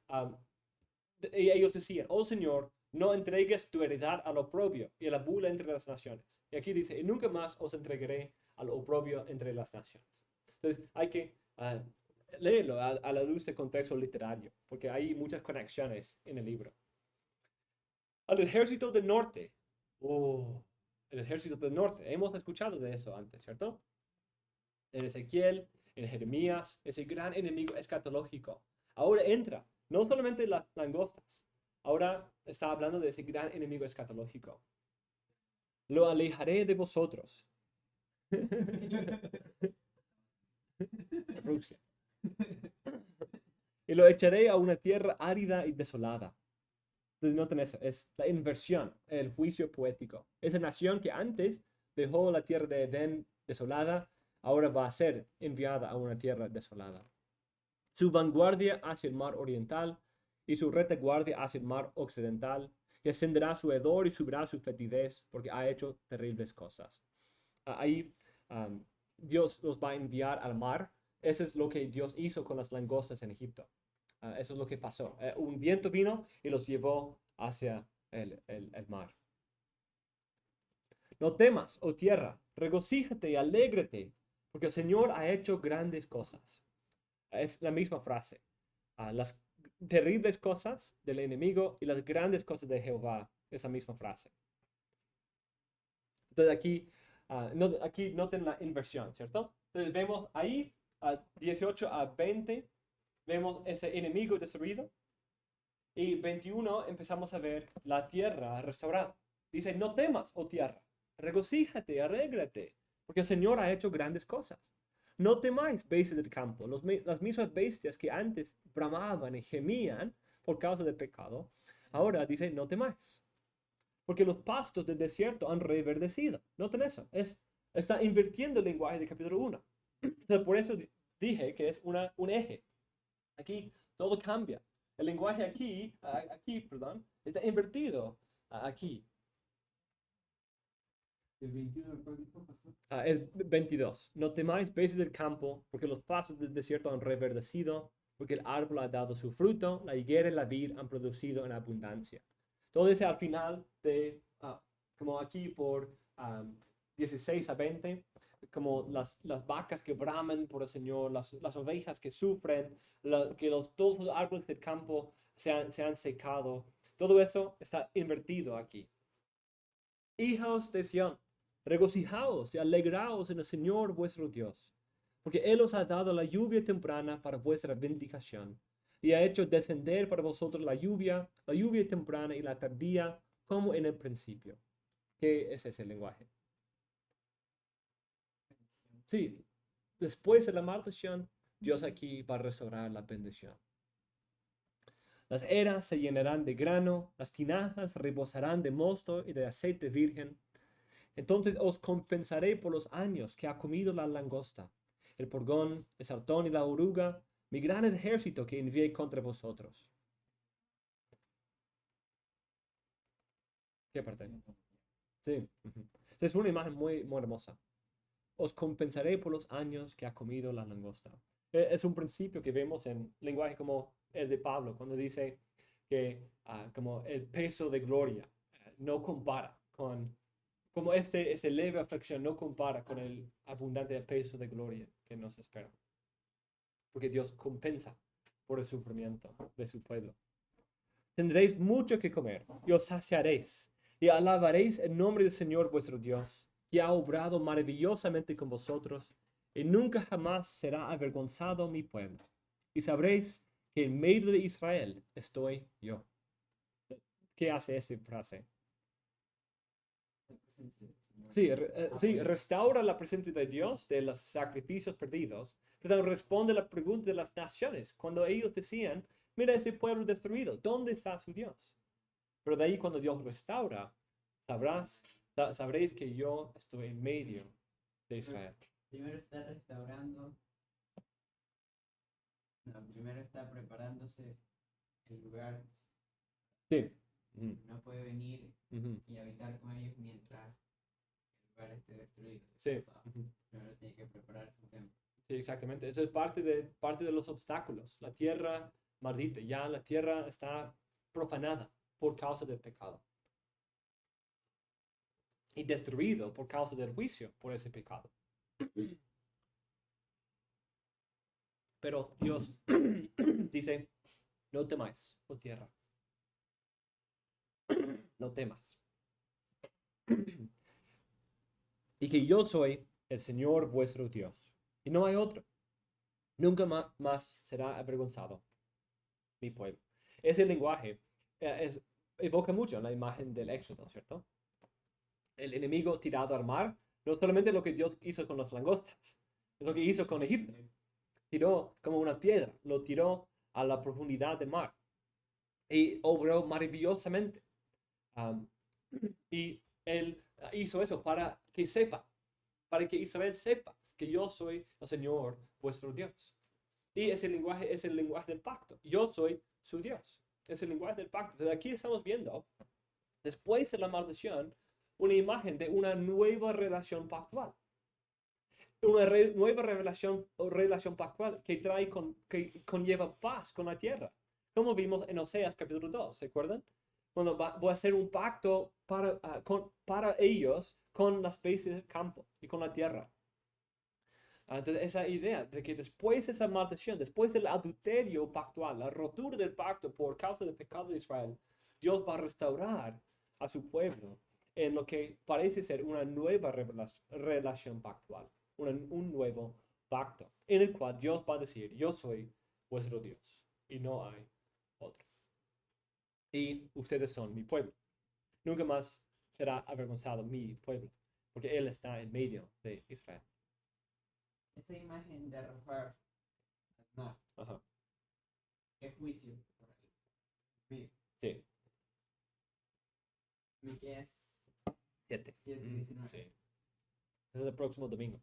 y ellos decían, oh Señor, no entregues tu heredad al oprobio y a la burla entre las naciones. Y aquí dice, y nunca más os entregaré al oprobio entre las naciones. Entonces hay que leerlo a la luz del contexto literario, porque hay muchas conexiones en el libro. Al ejército del norte. El ejército del norte. Hemos escuchado de eso antes, ¿cierto? En Ezequiel, en Jeremías, ese gran enemigo escatológico. Ahora entra, no solamente las langostas, ahora está hablando de ese gran enemigo escatológico. Lo alejaré de vosotros. Rusia. y lo echaré a una tierra árida y desolada. Entonces noten eso, es la inversión, el juicio poético. Esa nación que antes dejó la tierra de Edén desolada, ahora va a ser enviada a una tierra desolada. Su vanguardia hacia el mar oriental y su retaguardia hacia el mar occidental, y ascenderá su hedor y subirá su fetidez, porque ha hecho terribles cosas. Ahí Dios los va a enviar al mar. Eso es lo que Dios hizo con las langostas en Egipto. Eso es lo que pasó. Un viento vino y los llevó hacia el mar. No temas, oh tierra, regocíjate y alégrate, porque el Señor ha hecho grandes cosas. Es la misma frase. Las terribles cosas del enemigo y las grandes cosas de Jehová. Es la misma frase. Entonces aquí noten la inversión, ¿cierto? Entonces vemos ahí, 18 a 20, vemos ese enemigo destruido. Y 21 empezamos a ver la tierra restaurada. Dice, no temas, oh tierra, regocíjate, alégrate, porque el Señor ha hecho grandes cosas. No temáis, bestias del campo, las mismas bestias que antes bramaban y gemían por causa del pecado. Ahora dice, no temáis, porque los pastos del desierto han reverdecido. Noten eso, está invirtiendo el lenguaje del capítulo 1. Entonces, por eso dije que es un eje. Aquí todo cambia. El lenguaje aquí, está invertido aquí. El 21 del código pasó. El 22. No temáis, bestias del campo, porque los pastos del desierto han reverdecido, porque el árbol ha dado su fruto, la higuera y la vid han producido en abundancia. Todo ese al final de, como aquí por 16 a 20, como las vacas que braman por el Señor, las ovejas que sufren, que todos los árboles del campo se han secado. Todo eso está invertido aquí. Hijos de Sión, regocijaos y alegraos en el Señor vuestro Dios, porque Él os ha dado la lluvia temprana para vuestra vindicación, y ha hecho descender para vosotros la lluvia temprana y la tardía, como en el principio. ¿Qué es ese lenguaje? Sí, después de la maldición, Dios aquí va a restaurar la bendición. Las eras se llenarán de grano, las tinajas rebosarán de mosto y de aceite virgen. Entonces os compensaré por los años que ha comido la langosta, el purgón, el saltón y la oruga, mi gran ejército que envié contra vosotros. ¿Qué parte? Sí. Es una imagen muy, muy hermosa. Os compensaré por los años que ha comido la langosta. Es un principio que vemos en lenguaje como el de Pablo, cuando dice que como el peso de gloria no compara con, como ese leve aflicción no compara con el abundante peso de gloria que nos espera. Porque Dios compensa por el sufrimiento de su pueblo. Tendréis mucho que comer y os saciaréis y alabaréis el nombre del Señor vuestro Dios, que ha obrado maravillosamente con vosotros, y nunca jamás será avergonzado mi pueblo. Y sabréis que en medio de Israel estoy yo. ¿Qué hace esta frase? Sí, restaura la presencia de Dios de los sacrificios perdidos, pero responde a la pregunta de las naciones, cuando ellos decían, mira ese pueblo destruido, ¿dónde está su Dios? Pero de ahí cuando Dios restaura, sabréis que yo estoy en medio de Israel. Primero está restaurando, primero está preparándose el lugar. Sí. No puede venir y habitar con ellos mientras el lugar esté destruido. Sí. Primero tiene que preparar su templo. Sí, exactamente. Eso es parte de los obstáculos. La tierra maldita, ya la tierra está profanada por causa del pecado. Y destruido por causa del juicio por ese pecado. Pero Dios dice, no temáis, oh tierra. No temas. Y que yo soy el Señor vuestro Dios. Y no hay otro. Nunca más será avergonzado mi pueblo. Ese lenguaje evoca mucho la imagen del Éxodo, ¿cierto? El enemigo tirado al mar, no solamente lo que Dios hizo con las langostas, es lo que hizo con Egipto. Tiró como una piedra, lo tiró a la profundidad del mar. Y obró maravillosamente. Y él hizo eso para que sepa, para que Israel sepa que yo soy el Señor vuestro Dios. Y ese lenguaje es el lenguaje del pacto. Yo soy su Dios. Es el lenguaje del pacto. Entonces aquí estamos viendo, después de la maldición, una imagen de una nueva relación pactual. Una nueva relación pactual que que conlleva paz con la tierra. Como vimos en Oseas capítulo 2, ¿se acuerdan? Cuando voy a hacer un pacto para ellos con las bestias del campo y con la tierra. Entonces, esa idea de que después de esa maldición, después del adulterio pactual, la rotura del pacto por causa del pecado de Israel, Dios va a restaurar a su pueblo en lo que parece ser una nueva relación pactual, un nuevo pacto, en el cual Dios va a decir, yo soy vuestro Dios y no hay otro. Y ustedes son mi pueblo. Nunca más será avergonzado mi pueblo, porque Él está en medio de Israel. Esa imagen de arrojar al mar Ajá. es juicio por ahí. Sí. Miqueas 7. 7:19. Sí. Ese es el próximo domingo.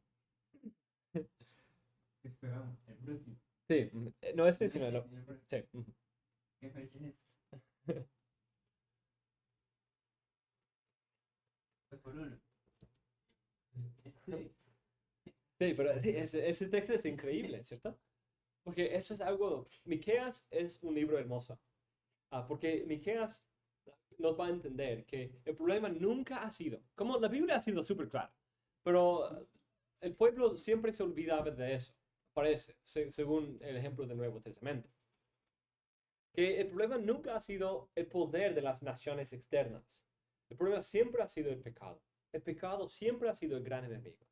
Esperamos. El próximo. Sí. No este, sino el... El próximo. Sí. Ujú. ¿Qué fecha es? 2x1. Sí. Sí, pero sí, ese texto es increíble, ¿cierto? Porque eso es algo... Miqueas es un libro hermoso. Porque Miqueas nos va a entender que el problema nunca ha sido... Como la Biblia ha sido súper clara, pero el pueblo siempre se olvidaba de eso, parece, según el ejemplo del Nuevo Testamento. Que el problema nunca ha sido el poder de las naciones externas. El problema siempre ha sido el pecado. El pecado siempre ha sido el gran enemigo.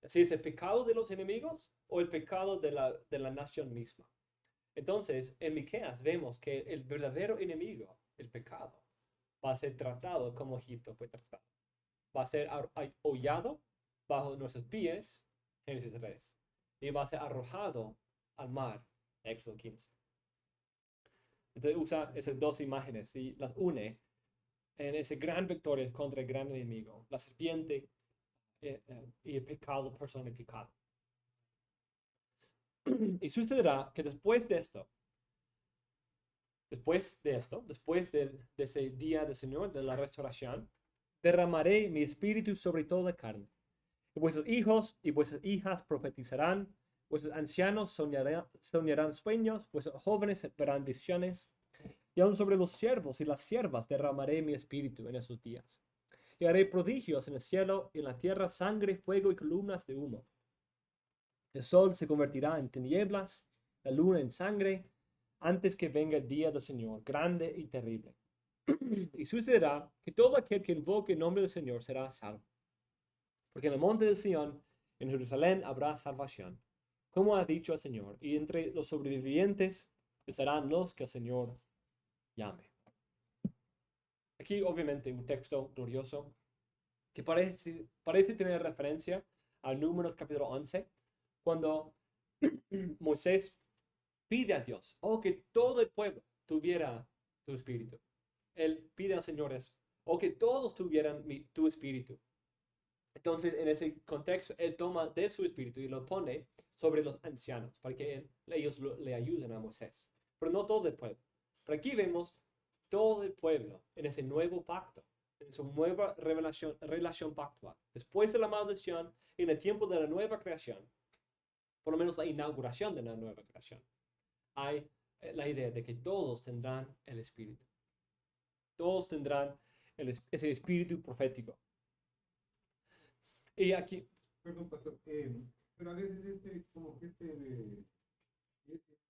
Si es el pecado de los enemigos o el pecado de la nación misma. Entonces, en Miqueas vemos que el verdadero enemigo, el pecado, va a ser tratado como Egipto fue tratado. Va a ser hollado bajo nuestros pies, Génesis 3, y va a ser arrojado al mar, Éxodo 15. Entonces usa esas dos imágenes y las une en esa gran victoria contra el gran enemigo, la serpiente y el pecado personificado. Y sucederá que después de ese día del Señor, de la restauración, derramaré mi espíritu sobre toda carne. Y vuestros hijos y vuestras hijas profetizarán, vuestros ancianos soñarán sueños, vuestros jóvenes verán visiones, y aun sobre los siervos y las siervas derramaré mi espíritu en esos días. Y haré prodigios en el cielo y en la tierra, sangre, fuego y columnas de humo. El sol se convertirá en tinieblas, la luna en sangre, antes que venga el día del Señor, grande y terrible. Y sucederá que todo aquel que invoque el nombre del Señor será salvo. Porque en el monte de Sión, en Jerusalén, habrá salvación, como ha dicho el Señor, y entre los sobrevivientes estarán los que el Señor llame. Aquí, obviamente, un texto glorioso que parece tener referencia a Números capítulo 11, cuando Moisés pide a Dios, que todo el pueblo tuviera tu espíritu. Él pide al Señor eso, que todos tuvieran tu espíritu. Entonces, en ese contexto, él toma de su espíritu y lo pone sobre los ancianos para que ellos le ayuden a Moisés. Pero no todo el pueblo. Pero aquí vemos todo el pueblo en ese nuevo pacto, en su nueva relación pactual. Después de la maldición, en el tiempo de la nueva creación, por lo menos la inauguración de la nueva creación, hay la idea de que todos tendrán el espíritu. Todos tendrán ese espíritu profético. Y aquí... Perdón, pastor, pero a veces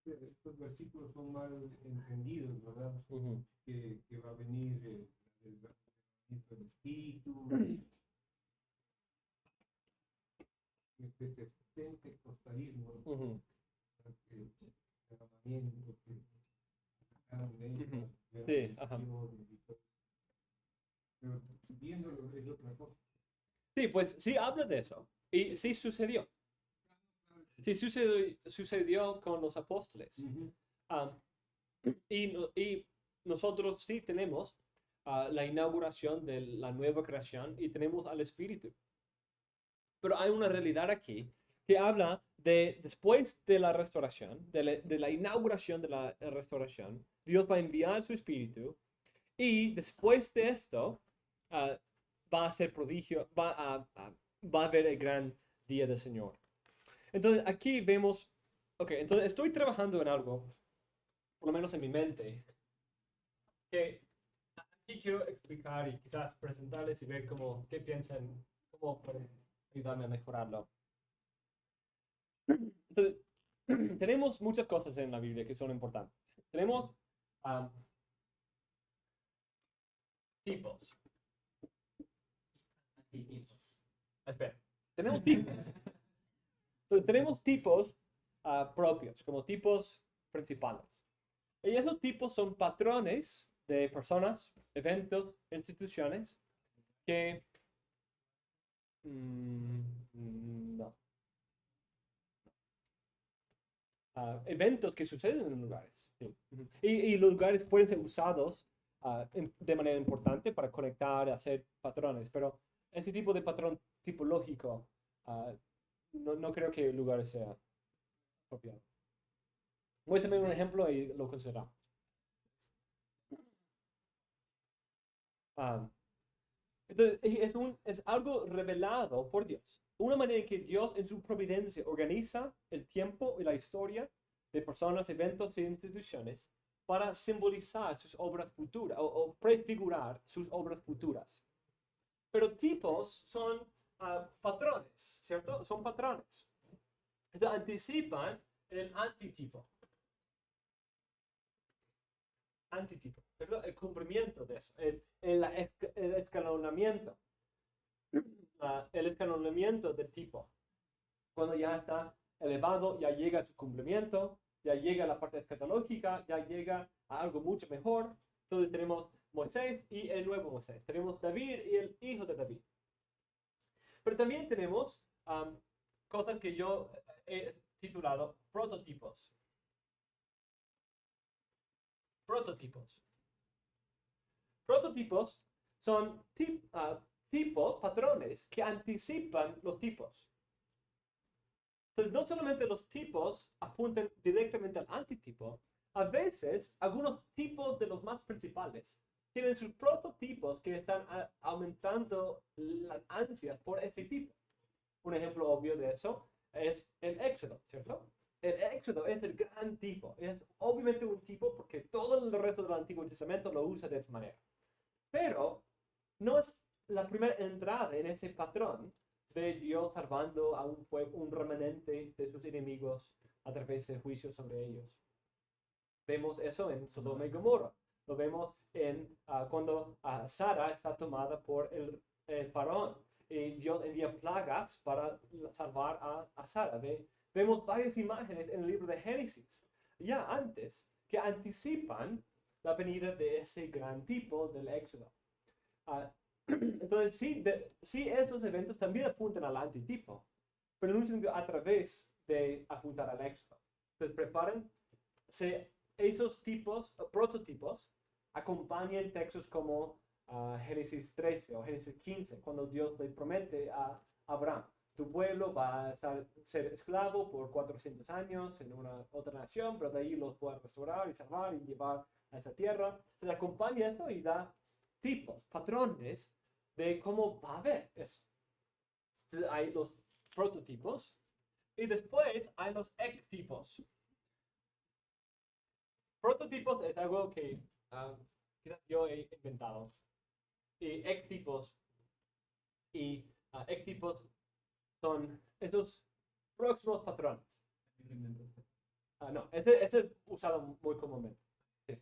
estos versículos son mal entendidos, ¿verdad? Que va a venir el espíritu, pentecostalismo, Sí, ajá. Pero viéndolo es otra cosa. Sí, pues sí habla de eso. Y sí sucedió. Sí sucedió con los apóstoles. Um, y nosotros sí tenemos la inauguración de la nueva creación y tenemos al Espíritu. Pero hay una realidad aquí que habla de después de la restauración, de la inauguración de la restauración, Dios va a enviar su Espíritu y después de esto va a ser prodigio, va a haber el gran día del Señor. Entonces aquí vemos, ok, entonces estoy trabajando en algo, por lo menos en mi mente, que aquí quiero explicar y quizás presentarles y ver qué piensan, cómo pueden ayudarme a mejorarlo. Entonces, tenemos muchas cosas en la Biblia que son importantes. Tenemos tipos. Espera, tenemos tipos. Entonces, tenemos tipos propios, como tipos principales. Y esos tipos son patrones de personas, eventos, instituciones que... no. Eventos que suceden en lugares. Sí. Y los lugares pueden ser usados de manera importante para conectar, hacer patrones, pero ese tipo de patrón tipológico no creo que el lugar sea apropiado. Voy a hacer un ejemplo y lo consideramos. Entonces, es algo revelado por Dios. Una manera en que Dios en su providencia organiza el tiempo y la historia de personas, eventos e instituciones para simbolizar sus obras futuras o prefigurar sus obras futuras. Pero tipos son patrones, ¿cierto? Son patrones. Entonces, anticipan el antitipo. ¿Cierto? El cumplimiento de eso, el escalonamiento. El escalonamiento del tipo. Cuando ya está elevado, ya llega a su cumplimiento, ya llega a la parte escatológica, ya llega a algo mucho mejor. Entonces tenemos Moisés y el nuevo Moisés. Tenemos David y el hijo de David. Pero también tenemos cosas que yo he titulado prototipos. Prototipos son tipos, patrones que anticipan los tipos. Entonces, no solamente los tipos apuntan directamente al antitipo, a veces algunos tipos de los más principales tienen sus prototipos que están aumentando las ansias por ese tipo. Un ejemplo obvio de eso es el Éxodo, ¿cierto? El Éxodo es el gran tipo. Es obviamente un tipo porque todo el resto del Antiguo Testamento lo usa de esa manera. Pero no es la primera entrada en ese patrón de Dios salvando a un remanente de sus enemigos a través del juicio sobre ellos. Vemos eso en Sodoma y Gomorra. Lo vemos cuando Sara está tomada por el faraón. Y Dios envía plagas para salvar a Sara. Vemos varias imágenes en el libro de Génesis, ya antes, que anticipan la venida de ese gran tipo del Éxodo. Entonces, sí, esos eventos también apuntan al antitipo, pero en un sentido a través de apuntar al Éxodo. Entonces, prepárense, esos tipos, prototipos, acompañan textos como Génesis 13 o Génesis 15, cuando Dios le promete a Abraham: tu pueblo va a ser esclavo por 400 años en una otra nación, pero de ahí los puede restaurar y salvar y llevar a esa tierra. Se acompaña esto y da tipos, patrones de cómo va a haber eso. Entonces hay los prototipos y después hay los ectipos. Prototipos es algo que quizás yo he inventado. Y ectipos son esos próximos patrones. No, ese es usado muy comúnmente. Sí.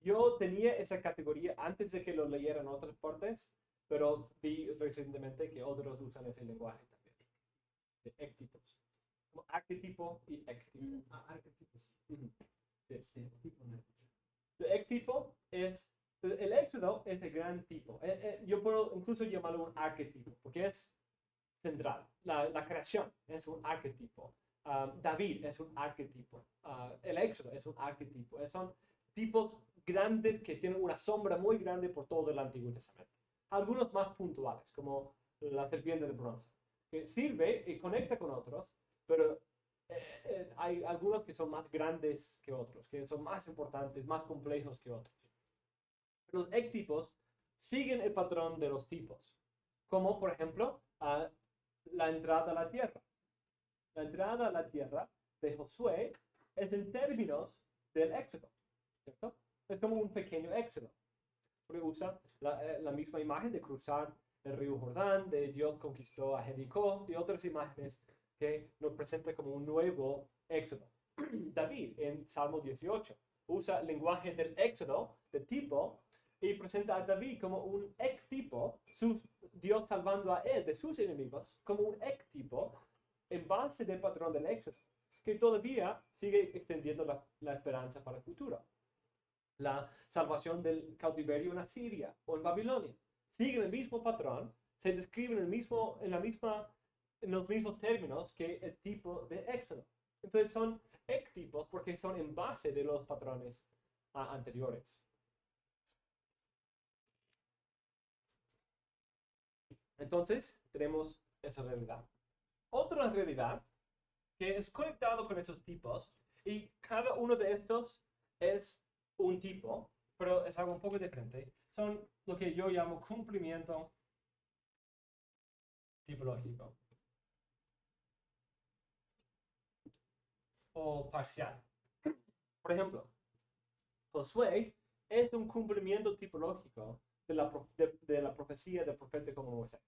Yo tenía esa categoría antes de que lo leyeran otras partes, pero vi recientemente que otros usan ese lenguaje también. De ectipos. Como arquetipo y ectipo. Arquetipos. Sí. El ectipo es... El Éxodo es el gran tipo. Yo puedo incluso llamarlo un arquetipo, porque es central. La creación es un arquetipo. David es un arquetipo. El Éxodo es un arquetipo. Son tipos grandes que tienen una sombra muy grande por todo el Antiguo Testamento. Algunos más puntuales, como la serpiente de bronce, que sirve y conecta con otros, pero hay algunos que son más grandes que otros, que son más importantes, más complejos que otros. Los ectipos siguen el patrón de los tipos, como por ejemplo la entrada a la tierra. La entrada a la tierra de Josué es en términos del Éxodo, ¿cierto? Es como un pequeño Éxodo, porque usa la misma imagen de cruzar el río Jordán, de Dios conquistó a Jericó, y otras imágenes que nos presenta como un nuevo Éxodo. David en Salmo 18 usa el lenguaje del Éxodo, de tipo, y presenta a David como un ectipo, Dios salvando a él de sus enemigos, como un ectipo en base del patrón del Éxodo, que todavía sigue extendiendo la esperanza para el futuro. La salvación del cautiverio en Asiria o en Babilonia sigue el mismo patrón, se describe en los mismos términos que el tipo de Éxodo. Entonces son ectipos porque son en base de los patrones anteriores. Entonces tenemos esa realidad. Otra realidad que es conectado con esos tipos, y cada uno de estos es un tipo, pero es algo un poco diferente, son lo que yo llamo cumplimiento tipológico o parcial. Por ejemplo, Josué es un cumplimiento tipológico de la profecía del profeta como Moisés.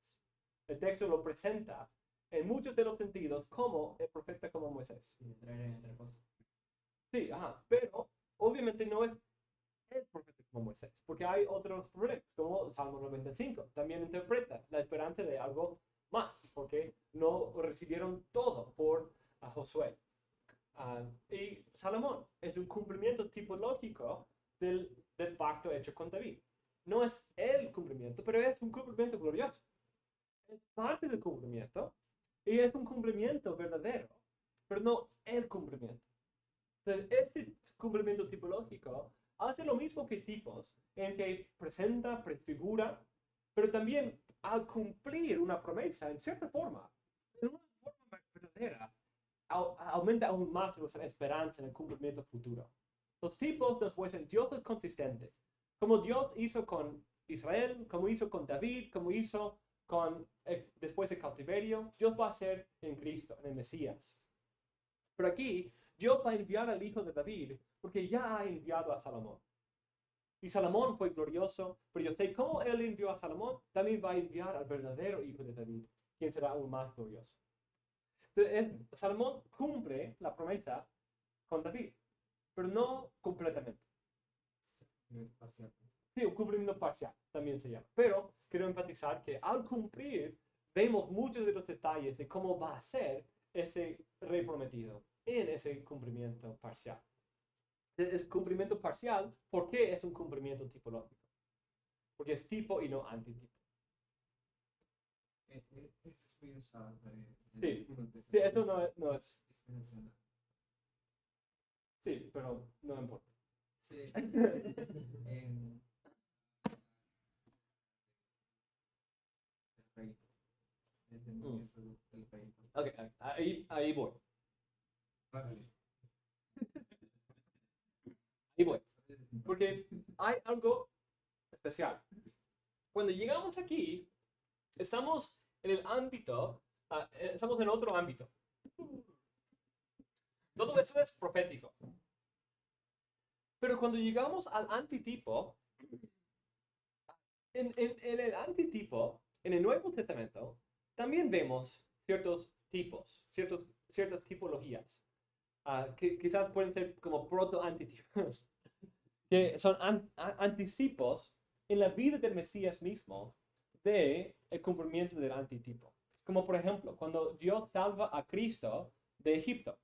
El texto lo presenta en muchos de los sentidos como el profeta como Moisés. Sí, pero obviamente no es el profeta como Moisés, porque hay otros problemas, como Salmo 95, también interpreta la esperanza de algo más, porque no recibieron todo por Josué. Y Salomón es un cumplimiento tipológico del pacto hecho con David. No es el cumplimiento, pero es un cumplimiento glorioso. Es parte del cumplimiento y es un cumplimiento verdadero, pero no el cumplimiento. Entonces, este cumplimiento tipológico hace lo mismo que tipos, en que presenta, prefigura, pero también al cumplir una promesa en cierta forma, en una forma verdadera, aumenta aún más nuestra esperanza en el cumplimiento futuro. Los tipos nos muestran Dios es consistente, como Dios hizo con Israel, como hizo con David, como hizo después del cautiverio, Dios va a hacer en Cristo, en el Mesías. Pero aquí, Dios va a enviar al hijo de David porque ya ha enviado a Salomón. Y Salomón fue glorioso, pero yo sé cómo él envió a Salomón, también va a enviar al verdadero hijo de David, quien será aún más glorioso. Entonces, Salomón cumple la promesa con David, pero no completamente. Parcial. Sí, un cumplimiento parcial también se llama. Pero quiero enfatizar que al cumplir, vemos muchos de los detalles de cómo va a ser ese rey prometido en ese cumplimiento parcial. Es cumplimiento parcial, ¿por qué es un cumplimiento tipológico? Porque es tipo y no antitipo. Eso es muy usado. Sí, eso no es. Sí, pero no importa. Sí. Ok, ahí voy. Ahí voy. Porque hay algo especial. Cuando llegamos aquí, estamos en el ámbito, estamos en otro ámbito. Todo eso es profético. Pero cuando llegamos al antitipo, en el antitipo, en el Nuevo Testamento, también vemos ciertos tipos, ciertas tipologías, que quizás pueden ser como proto-antitipos, que son anticipos en la vida del Mesías mismo de el cumplimiento del antitipo. Como por ejemplo, cuando Dios salva a Cristo de Egipto.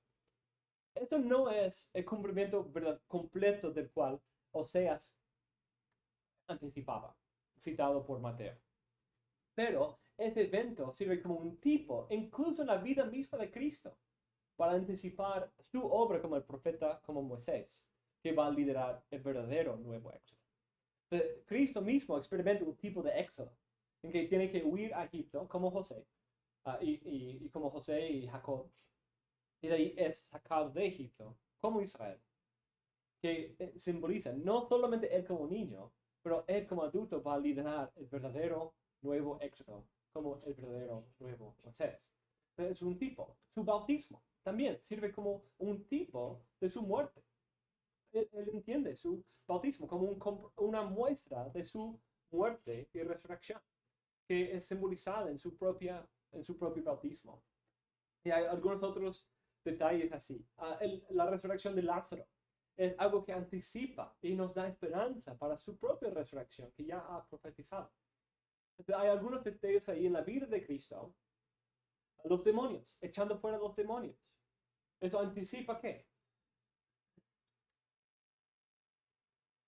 Eso no es el cumplimiento completo del cual Oseas anticipaba, citado por Mateo. Pero ese evento sirve como un tipo, incluso en la vida misma de Cristo. para anticipar su obra como el profeta, como Moisés, que va a liderar el verdadero nuevo éxodo. Entonces, Cristo mismo experimenta un tipo de éxodo, en que tiene que huir a Egipto, como José, y como José y Jacob, y de ahí es sacado de Egipto, como Israel, que simboliza no solamente él como niño, pero él como adulto va a liderar el verdadero nuevo éxodo, como el verdadero nuevo Moisés. Entonces, es un tipo. Su bautismo también sirve como un tipo de su muerte. Él entiende su bautismo como una muestra de su muerte y resurrección, que es simbolizada en su propio bautismo. Y hay algunos otros detalles así. La resurrección de Lázaro es algo que anticipa y nos da esperanza para su propia resurrección, que ya ha profetizado. Entonces, hay algunos detalles ahí en la vida de Cristo. Los demonios, echando fuera los demonios. ¿Eso anticipa qué?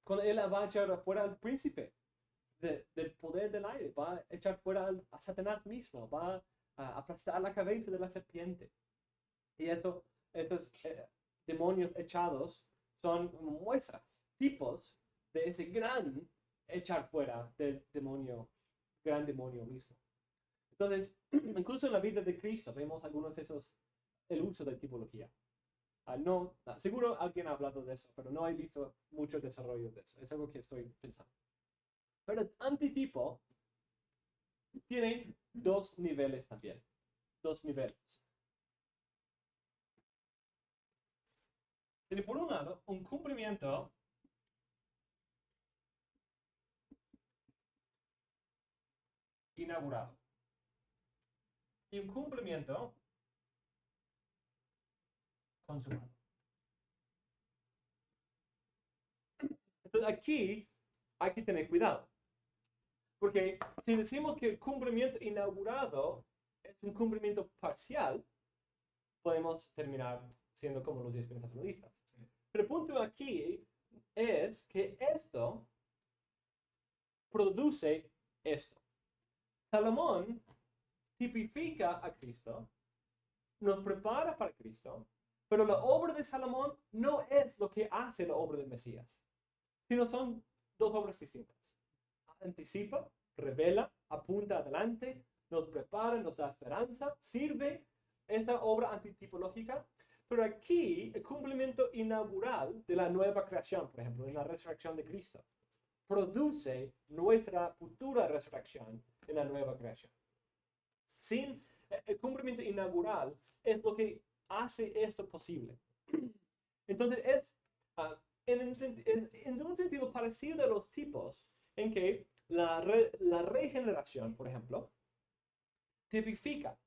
Cuando él va a echar fuera al príncipe del poder del aire, va a echar fuera a Satanás mismo, va a aplastar la cabeza de la serpiente. Y esos demonios echados son muestras, tipos de ese gran echar fuera del gran demonio mismo. Entonces, incluso en la vida de Cristo vemos algunos de esos, el uso de tipología. Seguro alguien ha hablado de eso, pero no he visto mucho desarrollo de eso. Es algo que estoy pensando. Pero el antitipo tiene dos niveles también. Dos niveles. Tiene por un lado un cumplimiento inaugurado y un cumplimiento consumado. Entonces aquí hay que tener cuidado, porque si decimos que el cumplimiento inaugurado es un cumplimiento parcial, podemos terminar siendo como los dispensacionalistas. Pero el punto aquí es que esto produce esto. Salomón tipifica a Cristo, nos prepara para Cristo, pero la obra de Salomón no es lo que hace la obra del Mesías, sino son dos obras distintas. Anticipa, revela, apunta adelante, nos prepara, nos da esperanza, sirve esa obra antitipológica. Pero aquí el cumplimiento inaugural de la nueva creación, por ejemplo, en la resurrección de Cristo, produce nuestra futura resurrección en la nueva creación. Sin el cumplimiento inaugural es lo que hace esto posible. Entonces es en un sentido parecido a los tipos en que la regeneración, por ejemplo, tipifica.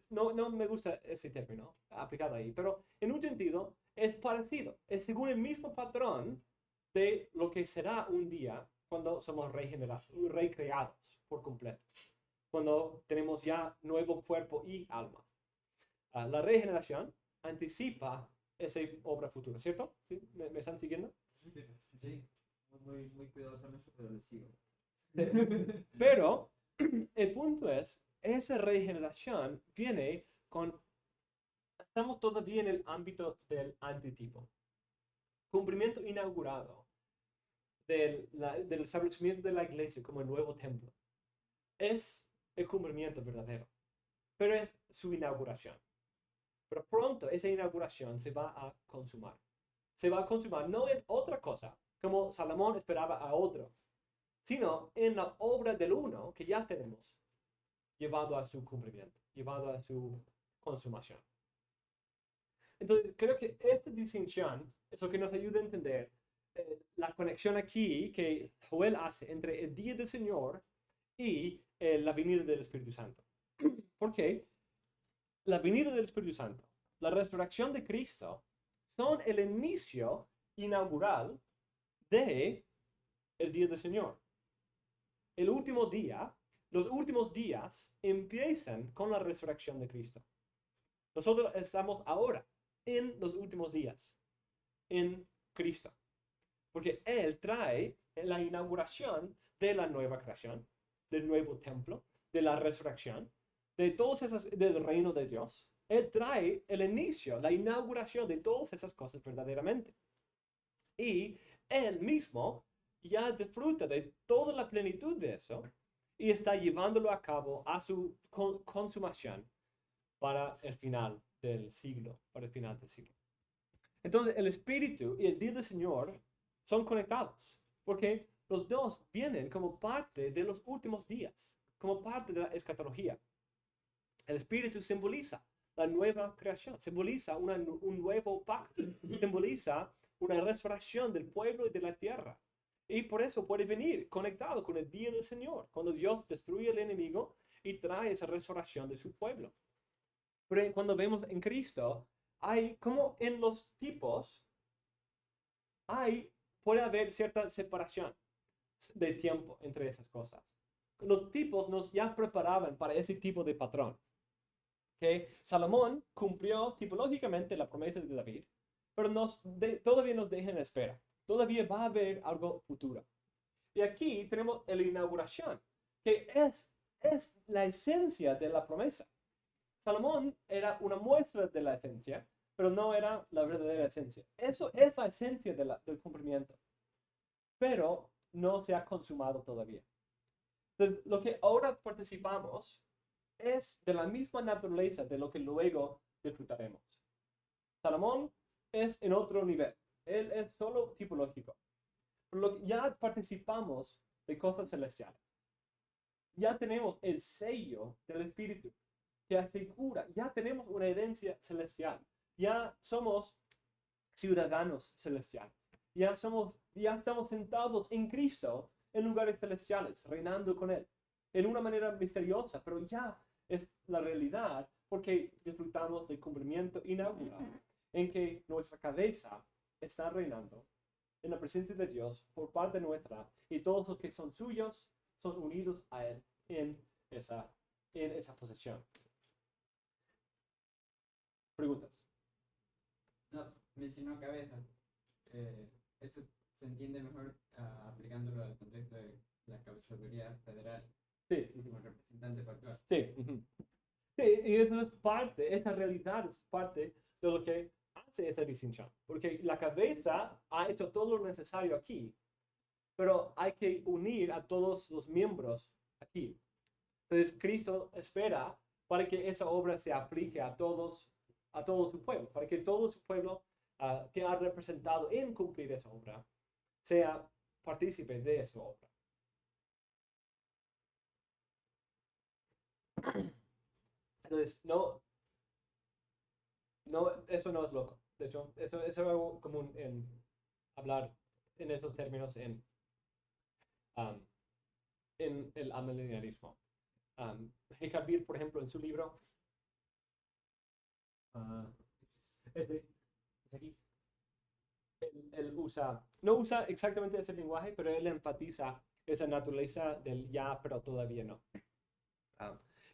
No me gusta ese término aplicado ahí, pero en un sentido es parecido. Es según el mismo patrón de lo que será un día cuando somos recreados por completo. Cuando tenemos ya nuevo cuerpo y alma. La regeneración anticipa esa obra futura, ¿cierto? ¿Sí? ¿Me están siguiendo? Sí, muy, muy cuidadosamente, pero le sigo. Pero el punto es, esa regeneración viene estamos todavía en el ámbito del antitipo. Cumplimiento inaugurado del establecimiento de la iglesia como el nuevo templo. Es el cumplimiento verdadero, pero es su inauguración. Pero pronto esa inauguración se va a consumar. Se va a consumar no en otra cosa, como Salomón esperaba a otro, sino en la obra del uno que ya tenemos, llevado a su cumplimiento, llevado a su consumación. Entonces, creo que esta distinción es lo que nos ayuda a entender la conexión aquí que Joel hace entre el día del Señor y la venida del Espíritu Santo. ¿Por qué? La venida del Espíritu Santo, la resurrección de Cristo, son el inicio inaugural de el día del Señor. El último día, los últimos días empiezan con la resurrección de Cristo. Nosotros estamos ahora en los últimos días, en Cristo. Porque Él trae la inauguración de la nueva creación, del nuevo templo, de la resurrección, de todas esas, del reino de Dios. Él trae el inicio, la inauguración de todas esas cosas verdaderamente. Y Él mismo ya disfruta de toda la plenitud de eso y está llevándolo a cabo a su consumación para el final del siglo, para el final del siglo. Entonces, el Espíritu y el día del Señor son conectados, porque los dos vienen como parte de los últimos días, como parte de la escatología. El Espíritu simboliza la nueva creación, simboliza un nuevo pacto, simboliza una resurrección del pueblo y de la tierra. Y por eso puede venir conectado con el día del Señor, cuando Dios destruye al enemigo y trae esa resurrección de su pueblo. Pero cuando vemos en Cristo, hay como en los tipos, puede haber cierta separación de tiempo entre esas cosas. Los tipos nos ya preparaban para ese tipo de patrón. Que Salomón cumplió tipológicamente la promesa de David, pero todavía nos deja en espera. Todavía va a haber algo futuro. Y aquí tenemos la inauguración, que es la esencia de la promesa. Salomón era una muestra de la esencia, pero no era la verdadera esencia. Eso es la esencia del cumplimiento, pero no se ha consumado todavía. Entonces, lo que ahora participamos es de la misma naturaleza de lo que luego disfrutaremos. Salomón es en otro nivel. Él es solo tipológico. Pero ya participamos de cosas celestiales. Ya tenemos el sello del Espíritu que asegura, ya tenemos una herencia celestial. Ya somos ciudadanos celestiales. Ya estamos sentados en Cristo en lugares celestiales, reinando con Él. En una manera misteriosa, pero ya es la realidad porque disfrutamos del cumplimiento inaugural en que nuestra cabeza está reinando en la presencia de Dios por parte nuestra y todos los que son suyos son unidos a Él en esa posesión. ¿Preguntas? No, mencionó cabeza. Eso se entiende mejor aplicándolo al contexto de la cabezaduría federal. Sí. Como representante pactual. Sí. Sí, y eso es parte, esa realidad es parte de lo que hace esa distinción. Porque la cabeza ha hecho todo lo necesario aquí, pero hay que unir a todos los miembros aquí. Entonces, Cristo espera para que esa obra se aplique a todo su pueblo, para que todo su pueblo que ha representado en cumplir esa obra sea partícipe de esa obra. Entonces, eso no es loco. De hecho, eso es algo común en hablar en esos términos en el amilenialismo. Heckel, por ejemplo, en su libro, es aquí, él no usa exactamente ese lenguaje, pero él enfatiza esa naturaleza del ya, pero todavía no.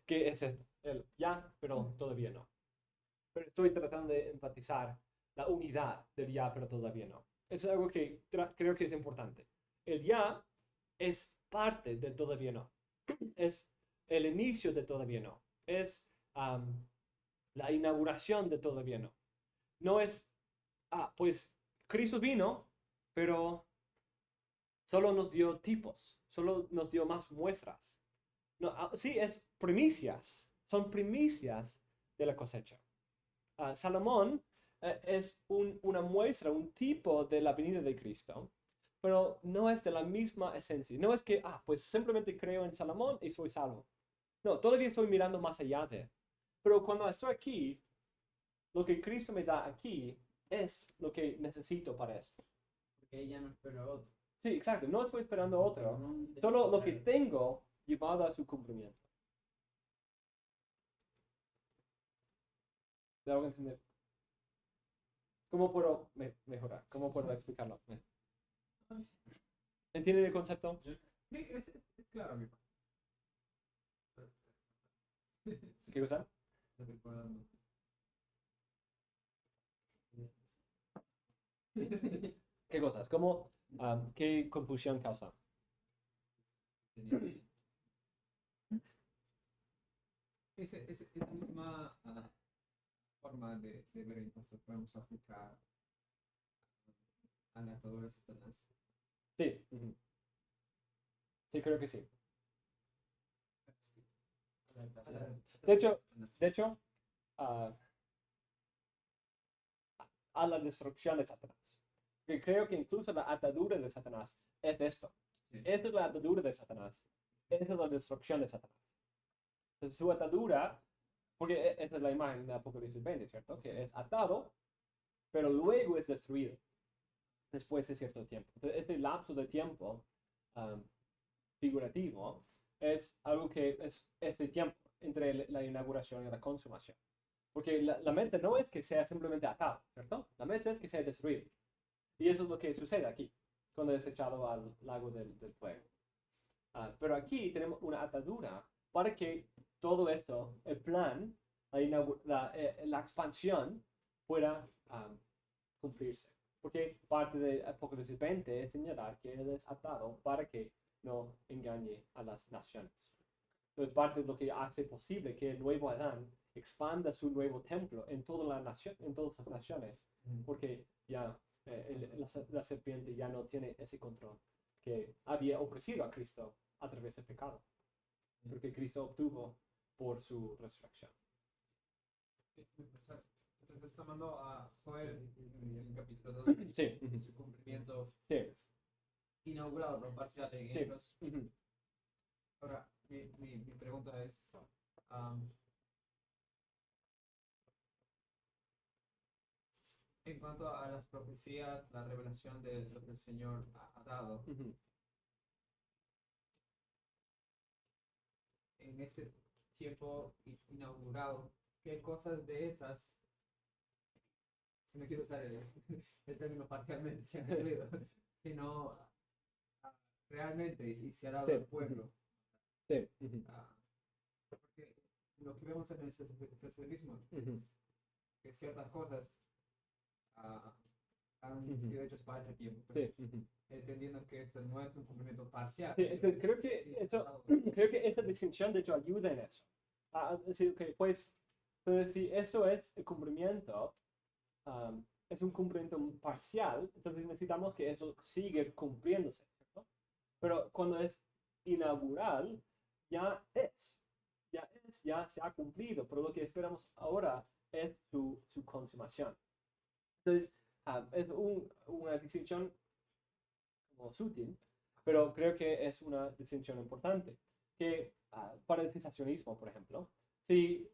¿Qué es esto? El ya, pero todavía no. Pero estoy tratando de enfatizar la unidad del ya, pero todavía no. Eso es algo que creo que es importante. El ya es parte del todavía no. Es el inicio de todavía no. Es la inauguración de todavía no. No es, pues Cristo vino, pero solo nos dio tipos, solo nos dio más muestras. No, sí, es primicias, son primicias de la cosecha. Salomón es una muestra, un tipo de la venida de Cristo, pero no es de la misma esencia. No es que, pues simplemente creo en Salomón y soy salvo. No, todavía estoy mirando más allá de él. Pero cuando estoy aquí, lo que Cristo me da aquí es lo que necesito para esto. Porque ella no espera otro. Sí, exacto. No estoy esperando otro. Solo lo que tengo llevado a su cumplimiento. ¿Me hago entender? ¿Cómo puedo mejorar? ¿Cómo puedo explicarlo? ¿Entienden el concepto? Sí, es claro, mi papá. ¿Qué cosa? Estoy recordando. ¿Qué cosas? ¿Qué confusión causa? Esa misma forma de ver entonces podemos aplicar a la atadura de Satanás? Sí, sí, creo que sí. A la atadura De hecho, Satanás. de hecho, ah, a la destrucción de Satanás. Que creo que incluso la atadura de Satanás es esto. Sí. Esta es la atadura de Satanás. Esa es la destrucción de Satanás. Entonces, su atadura, porque esa es la imagen de Apocalipsis 20, ¿cierto? Que es atado, pero luego es destruido después de cierto tiempo. Entonces, este lapso de tiempo figurativo es algo que es este tiempo entre la inauguración y la consumación. Porque la meta no es que sea simplemente atado, ¿cierto? La meta es que sea destruido. Y eso es lo que sucede aquí, cuando es echado al lago del fuego. Pero aquí tenemos una atadura para que todo esto, el plan, la expansión, pueda cumplirse. Porque parte de Apocalipsis 20 es señalar que Él es atado para que no engañe a las naciones. Entonces, parte de lo que hace posible que el nuevo Adán expanda su nuevo templo en toda la nación, en todas las naciones, porque ya la serpiente ya no tiene ese control que había ofrecido a Cristo a través del pecado, porque Cristo obtuvo por su resurrección. Entonces, tomando a Joel en el capítulo 2, Sí, su cumplimiento sí, inaugurado, no parcial en sí. hechos. Ahora, mi pregunta es, en cuanto a las profecías, la revelación de lo que el Señor ha dado, en este tiempo inaugurado, ¿qué cosas de esas, si no quiero usar el término parcialmente, se han cumplido, sino realmente y se ha dado Sí. al pueblo? Sí. Porque lo que vemos en el socialismo es que ciertas cosas han sido hechas para ese tiempo, pero Sí. entendiendo que esto no es un cumplimiento parcial. Sí, sino entonces creo que sí, eso, creo que esa distinción de hecho ayuda en eso. Decir, que pues, entonces si eso es el cumplimiento, es un cumplimiento parcial, entonces necesitamos que eso siga cumpliéndose, ¿cierto? Pero cuando es inaugural, ya se ha cumplido, pero lo que esperamos ahora es su consumación. Entonces, es una distinción como sutil, pero creo que es una distinción importante. Que para el cesacionismo, por ejemplo, si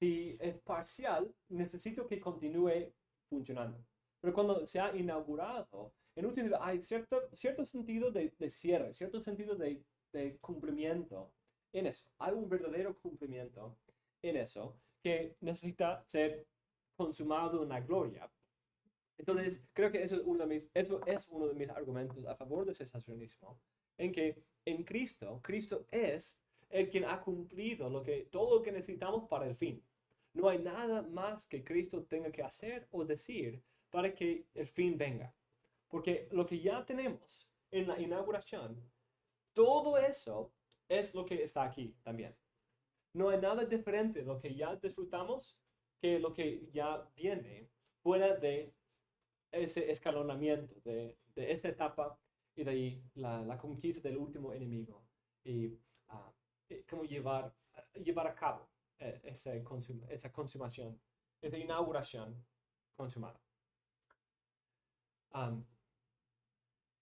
es parcial, necesito que continúe funcionando. Pero cuando se ha inaugurado, en un sentido, hay cierto sentido de cierre, cierto sentido de cumplimiento en eso. Hay un verdadero cumplimiento en eso que necesita ser consumado en la gloria. Entonces, creo que eso es uno de mis argumentos a favor del cesacionismo, en que en Cristo es el quien ha cumplido todo lo que necesitamos para el fin. No hay nada más que Cristo tenga que hacer o decir para que el fin venga. Porque lo que ya tenemos en la inauguración, todo eso es lo que está aquí también. No hay nada diferente de lo que ya disfrutamos que lo que ya viene fuera de ese escalonamiento, de esa etapa y de ahí la conquista del último enemigo y cómo llevar a cabo esa consumación, esa inauguración consumada.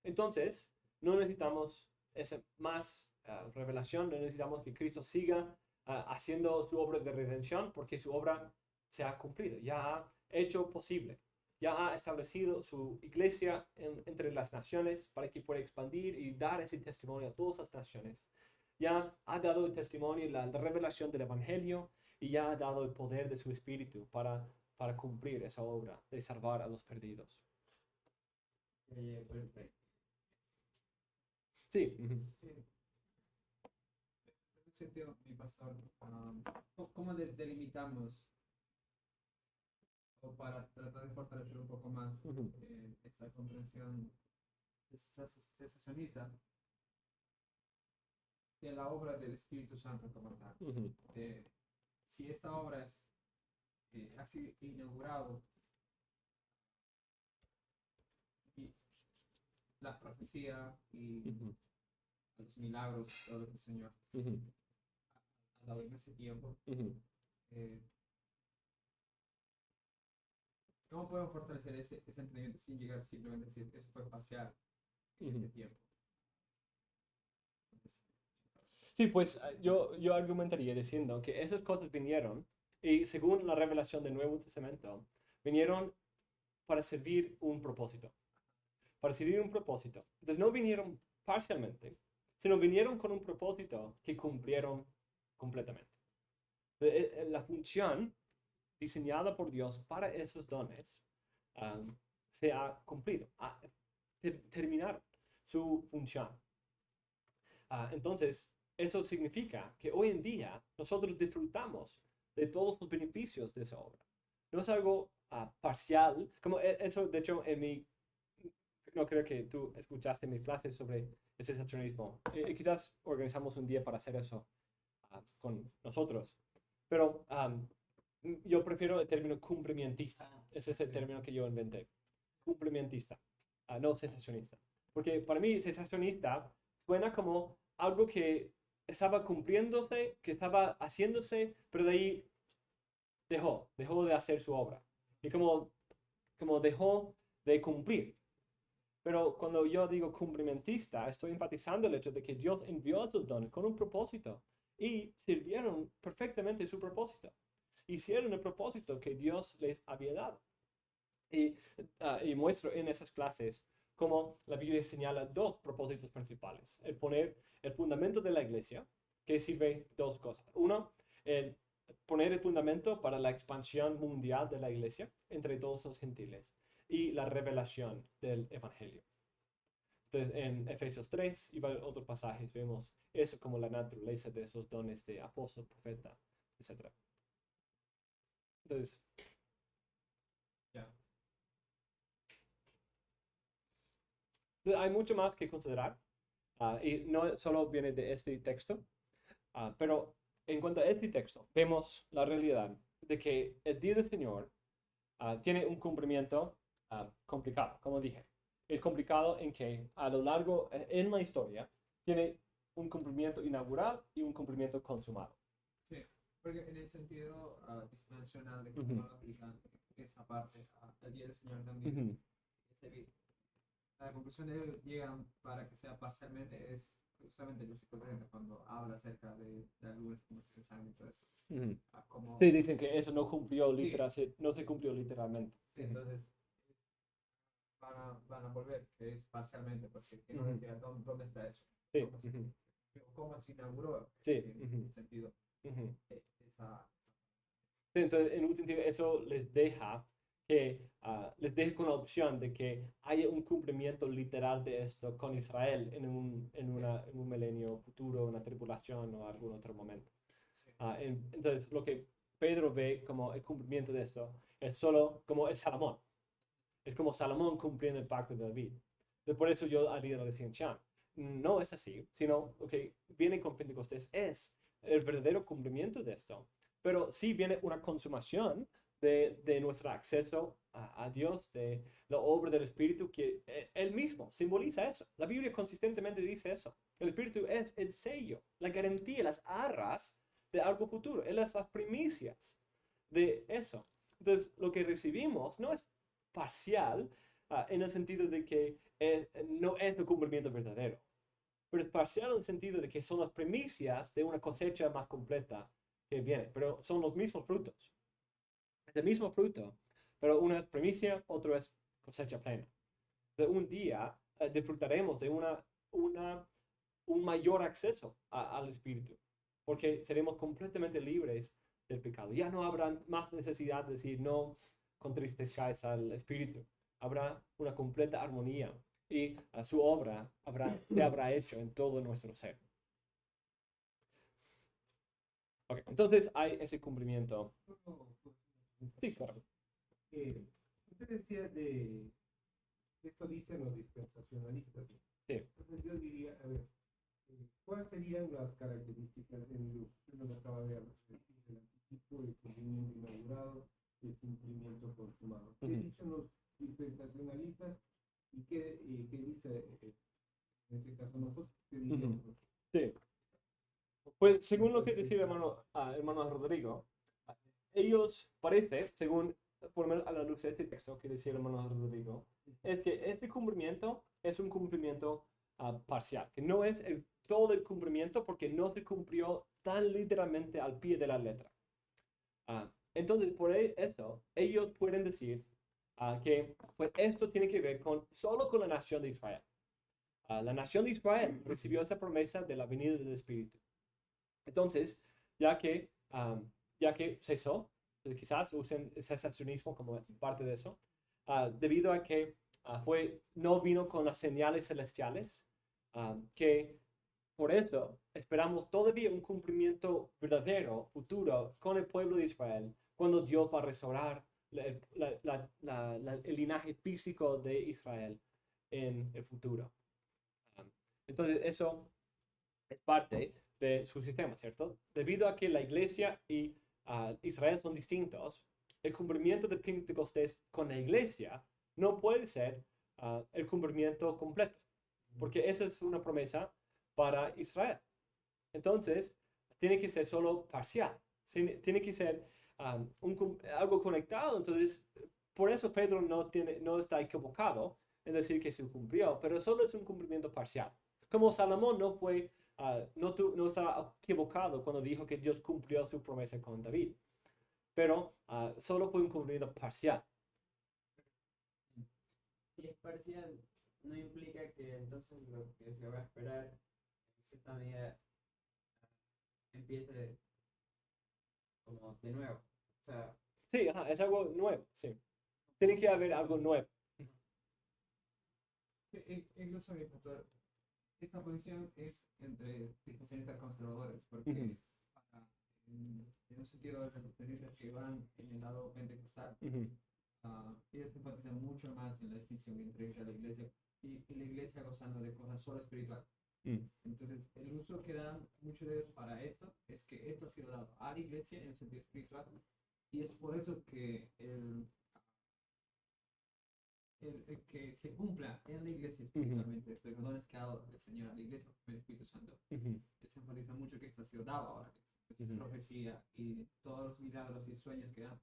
Entonces, no necesitamos esa más revelación, no necesitamos que Cristo siga haciendo su obra de redención porque su obra se ha cumplido, ya ha hecho posible, ya ha establecido su iglesia entre las naciones para que pueda expandir y dar ese testimonio a todas las naciones. Ya ha dado el testimonio y la revelación del Evangelio y ya ha dado el poder de su Espíritu para cumplir esa obra de salvar a los perdidos. Sí. En ese sentido, mi pastor, ¿cómo delimitamos, o para tratar de fortalecer un poco más esta comprensión cesacionista de la obra del Espíritu Santo como tal? Si esta obra es ha sido inaugurado y la profecía y Ujú, los milagros, todo lo que el Señor ujú, ha dado en ese tiempo. ujú. eh, ¿Cómo podemos fortalecer ese entendimiento sin llegar simplemente a decir eso fue parcial en Ujú. ese tiempo? Sí, pues yo argumentaría diciendo que esas cosas vinieron y según la revelación del Nuevo Testamento, vinieron para servir un propósito, para servir un propósito. Entonces no vinieron parcialmente, sino vinieron con un propósito que cumplieron completamente. La función diseñada por Dios para esos dones se ha cumplido, terminaron su función. Entonces, eso significa que hoy en día nosotros disfrutamos de todos los beneficios de esa obra. No es algo parcial, como eso, de hecho, no creo que tú escuchaste mis clases sobre el sensacionalismo. Quizás organizamos un día para hacer eso con nosotros, pero yo prefiero el término cumplimientista. Ese es el término que yo inventé. Cumplimientista, no sensacionista. Porque para mí, sensacionista suena como algo que estaba cumpliéndose, que estaba haciéndose, pero de ahí dejó de hacer su obra. Y como dejó de cumplir. Pero cuando yo digo cumplimentista, estoy enfatizando el hecho de que Dios envió estos dones con un propósito y sirvieron perfectamente su propósito. Hicieron el propósito que Dios les había dado. Y muestro en esas clases cómo la Biblia señala dos propósitos principales. El poner el fundamento de la iglesia, que sirve dos cosas. Uno, el poner el fundamento para la expansión mundial de la iglesia entre todos los gentiles y la revelación del evangelio. Entonces, en Efesios 3 y varios otros pasajes vemos eso como la naturaleza de esos dones de apóstol, profeta, etc. Entonces, Ya. hay mucho más que considerar y no solo viene de este texto, pero en cuanto a este texto, vemos la realidad de que el día del Señor tiene un cumplimiento complicado, como dije. Es complicado en que a lo largo, en la historia, tiene un cumplimiento inaugural y un cumplimiento consumado. Sí, porque en el sentido dispensacional de Ujú. cómo lo aplican esa parte al día del Señor también, Ujú, a la conclusión de ellos llegan para que sea parcialmente es justamente el versículo 30 cuando habla acerca de algunas como el sangre y todo eso. ujú. Como, Sí, dicen que eso no cumplió Sí. no se cumplió literalmente. sí, entonces van a volver, que es parcialmente, porque que no Ujú. decía ¿dónde está eso? Sí, ¿Cómo se, ujú, cómo se inauguró sí, en ujú, el sentido ujú. esa Sí, entonces, en un sentido, eso les deja con la opción de que haya un cumplimiento literal de esto con Israel en un milenio futuro, una tribulación o algún otro momento. sí, Entonces, lo que Pedro ve como el cumplimiento de esto es solo como el Salomón. Es como Salomón cumpliendo el pacto de David. Por eso yo haría la distinción. No es así, sino que viene con Pentecostés, es el verdadero cumplimiento de esto. Pero sí viene una consumación de nuestro acceso a Dios, de la obra del Espíritu, que él mismo simboliza eso. La Biblia consistentemente dice eso. El Espíritu es el sello, la garantía, las arras de algo futuro. Él es las primicias de eso. Entonces, lo que recibimos no es parcial en el sentido de que no es el cumplimiento verdadero, pero es parcial en el sentido de que son las primicias de una cosecha más completa que viene, pero son los mismos frutos. Es el mismo fruto, pero uno es primicia, otro es cosecha plena. Entonces, un día disfrutaremos de un mayor acceso al Espíritu, porque seremos completamente libres del pecado. Ya no habrá más necesidad de decir no contristezcáis al Espíritu. Habrá una completa armonía y su obra se habrá hecho en todo nuestro ser. Okay, entonces hay ese cumplimiento. Sí, claro. Usted decía de esto dicen los dispensacionalistas, ¿no? Sí. Entonces yo diría, a ver, ¿cuáles serían las características en lo que acaba de hablar del anticipo, el cumplimiento inaugurado cumplimiento consumado. ¿Qué Ujú. dicen los dispensacionalistas y qué dice, en este caso, nosotros? ¿Qué diríamos? Sí. Pues según lo que decía el hermano Rodrigo, ellos parece, según por lo menos a la luz de este texto que decía el hermano Rodrigo, es que este cumplimiento es un cumplimiento parcial, que no es todo el cumplimiento porque no se cumplió tan literalmente al pie de la letra. Entonces, por eso, ellos pueden decir que pues, esto tiene que ver solo con la nación de Israel. La nación de Israel recibió esa promesa de la venida del Espíritu. Entonces, ya que, ya que cesó, quizás usen cesacionismo como parte de eso, debido a que no vino con las señales celestiales, que por eso esperamos todavía un cumplimiento verdadero, futuro, con el pueblo de Israel, cuando Dios va a restaurar el linaje físico de Israel en el futuro. Entonces, eso es parte de su sistema, ¿cierto? Debido a que la iglesia y Israel son distintos, el cumplimiento de Pentecostés con la iglesia no puede ser el cumplimiento completo, porque esa es una promesa para Israel. Entonces, tiene que ser solo parcial, tiene que ser algo conectado. Entonces, por eso Pedro no está equivocado en decir que se cumplió, pero solo es un cumplimiento parcial. Como Salomón no estaba equivocado cuando dijo que Dios cumplió su promesa con David, pero solo fue un cumplimiento parcial. Si es parcial, no implica que entonces lo que se va a esperar, en cierta medida, empiece como de nuevo. O sea, Sí, es algo nuevo, sí. Tiene que haber algo nuevo. Incluso esta posición es entre especialistas conservadores, porque Ujú. en un sentido de los especialistas que van en el lado pentecostal, Ujú. ellos enfatizan mucho más en la distinción entre la iglesia y la iglesia gozando de cosas solo espiritual. Mm. Entonces, el uso que dan muchos de ellos para esto es que esto ha sido dado a la iglesia en el sentido espiritual, y es por eso que el que se cumpla en la iglesia espiritualmente, estos dones que ha dado el Señor a la iglesia por el Espíritu Santo, Ujú. se enfatiza mucho que esto ha sido dado ahora. Ujú. Profecía y todos los milagros y sueños que dan,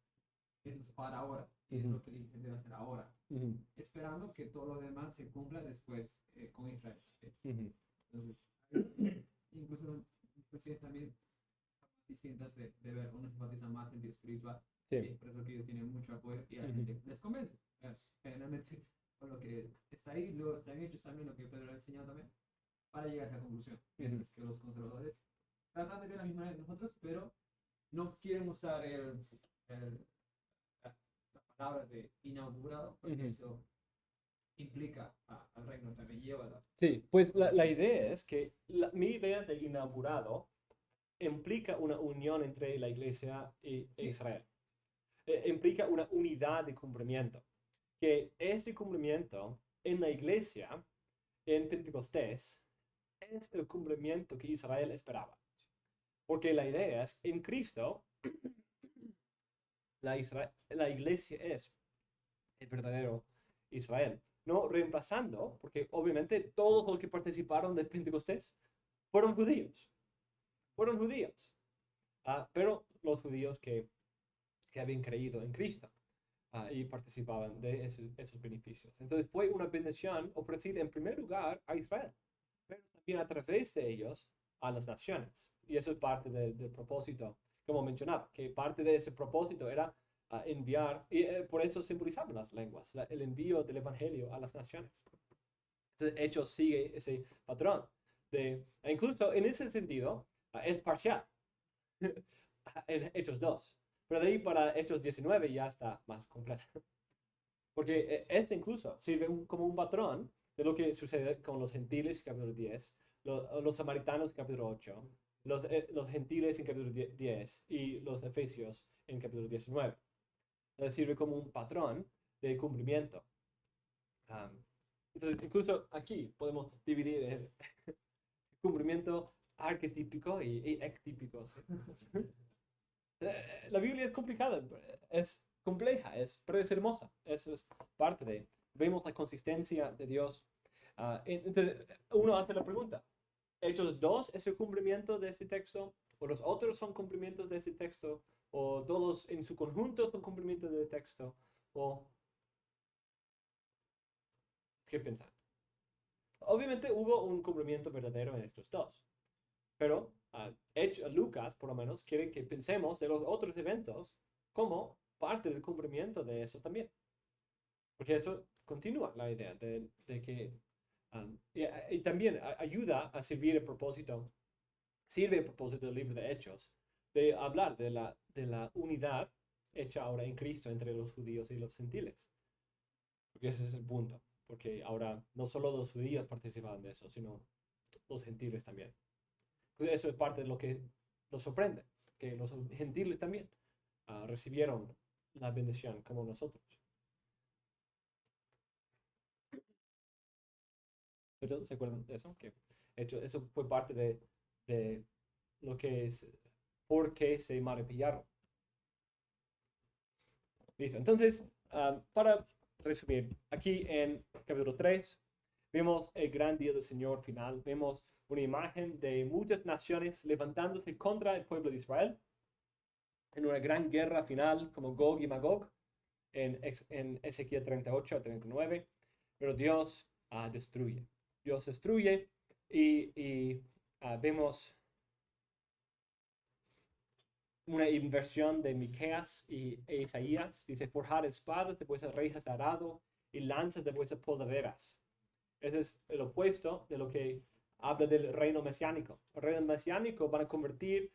eso es para ahora, y es Ujú. lo que la iglesia debe hacer ahora, Ujú. esperando que todo lo demás se cumpla después con Israel. Ujú. Entonces, incluso también distintas de ver, uno enfatiza más en el espiritual, y Sí. es por eso que ellos tienen mucho apoyo y a la Ujú. gente les convence. Generalmente, por lo que está ahí, luego están hechos también lo que Pedro ha enseñado también, para llegar a esa conclusión. Mientras que los conservadores tratan de ver la misma manera de nosotros, pero no quieren usar la palabra de inaugurado, porque Ujú. eso implica al reino también, lleva Sí, pues la idea es que mi idea de inaugurado implica una unión entre la iglesia e Sí. Israel. Implica una unidad de cumplimiento. Que este cumplimiento en la iglesia, en Pentecostés, es el cumplimiento que Israel esperaba. Porque la idea es, en Cristo, la iglesia es el verdadero Israel. No reemplazando, porque obviamente todos los que participaron del Pentecostés fueron judíos. Fueron judíos. Pero los judíos que habían creído en Cristo y participaban de esos beneficios. Entonces fue una bendición ofrecida en primer lugar a Israel, pero también a través de ellos a las naciones. Y eso es parte del propósito, como mencionaba, que parte de ese propósito era enviar, y por eso simbolizaban las lenguas, el envío del Evangelio a las naciones. Entonces, Hechos sigue ese patrón. Incluso en ese sentido, es parcial en Hechos 2. Pero de ahí para Hechos 19 ya está más completo. Porque es incluso sirve como un patrón de lo que sucede con los gentiles, capítulo 10, los samaritanos, capítulo 8, los gentiles en capítulo 10 y los efesios en capítulo 19. Entonces sirve como un patrón de cumplimiento. Entonces, incluso aquí podemos dividir el cumplimiento arquetípico y ectípico. ¿Sí? La Biblia es complicada. Es compleja, pero es hermosa. Eso es parte de, vemos la consistencia de Dios. Entonces, uno hace la pregunta, ¿Hechos 2 es el cumplimiento de este texto? ¿O los otros son cumplimientos de este texto? ¿O todos en su conjunto son cumplimientos del texto? ¿O qué piensan? Obviamente hubo un cumplimiento verdadero en Hechos 2, pero Lucas, por lo menos, quiere que pensemos de los otros eventos como parte del cumplimiento de eso también. Porque eso continúa la idea de que y también ayuda a sirve el propósito del libro de Hechos, de hablar de la unidad hecha ahora en Cristo entre los judíos y los gentiles. Porque ese es el punto. Porque ahora no solo los judíos participaban de eso, sino los gentiles también. Entonces eso es parte de lo que nos sorprende, que los gentiles también recibieron la bendición como nosotros. ¿Pero se acuerdan de eso? Que hecho, eso fue parte de lo que es, por qué se maravillaron. Listo. Entonces, para resumir, aquí en capítulo 3, vemos el gran día del Señor final. Vemos una imagen de muchas naciones levantándose contra el pueblo de Israel en una gran guerra final como Gog y Magog en Ezequiel 38 a 39. Pero Dios destruye. Dios destruye y vemos una inversión de Miqueas e Isaías. Dice, forjar espadas de vuestras rejas de arado y lanzas de vuestras podaderas. Ese es el opuesto de lo que habla del reino mesiánico. El reino mesiánico van a convertir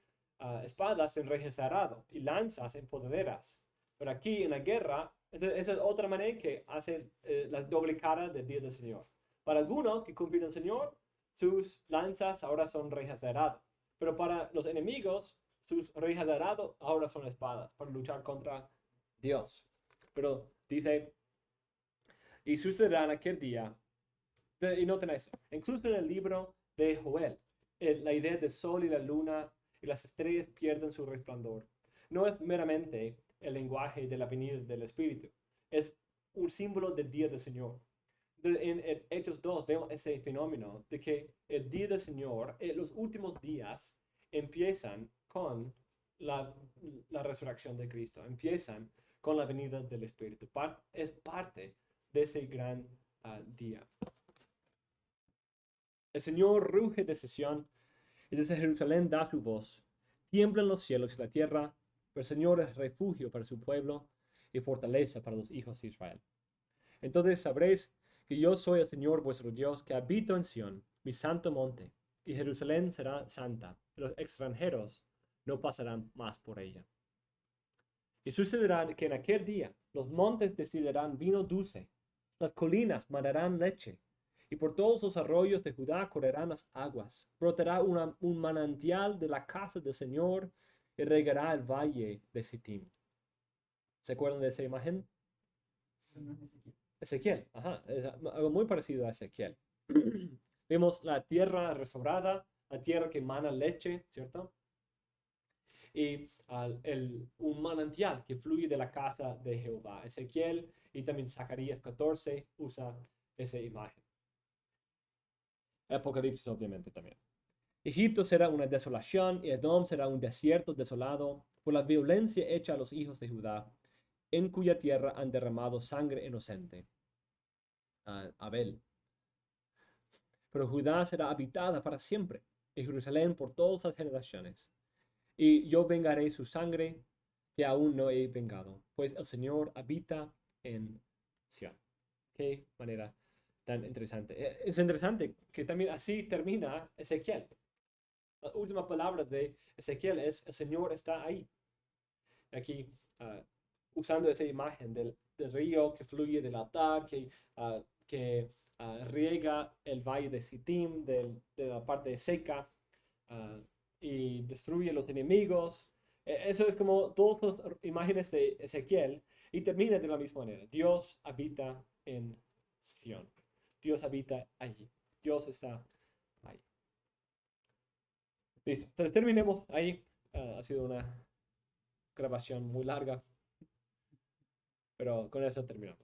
espadas en rejas de arado y lanzas en podaderas. Pero aquí en la guerra, esa es otra manera que hace la doble cara del día del Señor. Para algunos que confían en el Señor, sus lanzas ahora son rejas de arado. Pero para los enemigos, sus rejas de arado ahora son espadas para luchar contra Dios. Pero dice, y sucederá en aquel día, y noten eso, incluso en el libro de Joel, la idea del sol y la luna y las estrellas pierden su resplandor. No es meramente el lenguaje de la venida del Espíritu, es un símbolo del día del Señor. En Hechos 2 vemos ese fenómeno de que el día del Señor, los últimos días, empiezan con la resurrección de Cristo, empiezan con la venida del Espíritu. Es parte de ese gran día. El Señor ruge de Sión y desde Jerusalén da su voz. Tiemblan los cielos y la tierra, pero el Señor es refugio para su pueblo y fortaleza para los hijos de Israel. Entonces sabréis que yo soy el Señor vuestro Dios, que habito en Sión, mi santo monte, y Jerusalén será santa, y los extranjeros no pasarán más por ella. Y sucederá que en aquel día los montes destilarán vino dulce, las colinas manarán leche, y por todos los arroyos de Judá correrán las aguas. Brotará un manantial de la casa del Señor y regará el valle de Sittim. ¿Se acuerdan de esa imagen? Ezequiel, ajá, es algo muy parecido a Ezequiel. Vemos la tierra restaurada, la tierra que mana leche, ¿cierto? Y un manantial que fluye de la casa de Jehová. Ezequiel y también Zacarías 14 usa esa imagen. Apocalipsis obviamente también. Egipto será una desolación y Edom será un desierto desolado por la violencia hecha a los hijos de Judá, en cuya tierra han derramado sangre inocente. Abel. Pero Judá será habitada para siempre, y Jerusalén por todas las generaciones. Y yo vengaré su sangre que aún no he vengado, pues el Señor habita en Sión. Qué manera tan interesante. Es interesante que también así termina Ezequiel. La última palabra de Ezequiel es: el Señor está ahí. Aquí, usando esa imagen del río que fluye del altar, que riega el valle de Sittim, de la parte seca, y destruye los enemigos. Eso es como todas las imágenes de Ezequiel, y termina de la misma manera. Dios habita en Sión. Dios habita allí. Dios está ahí. Listo. Entonces terminemos ahí. Ha sido una grabación muy larga. pero con eso terminamos.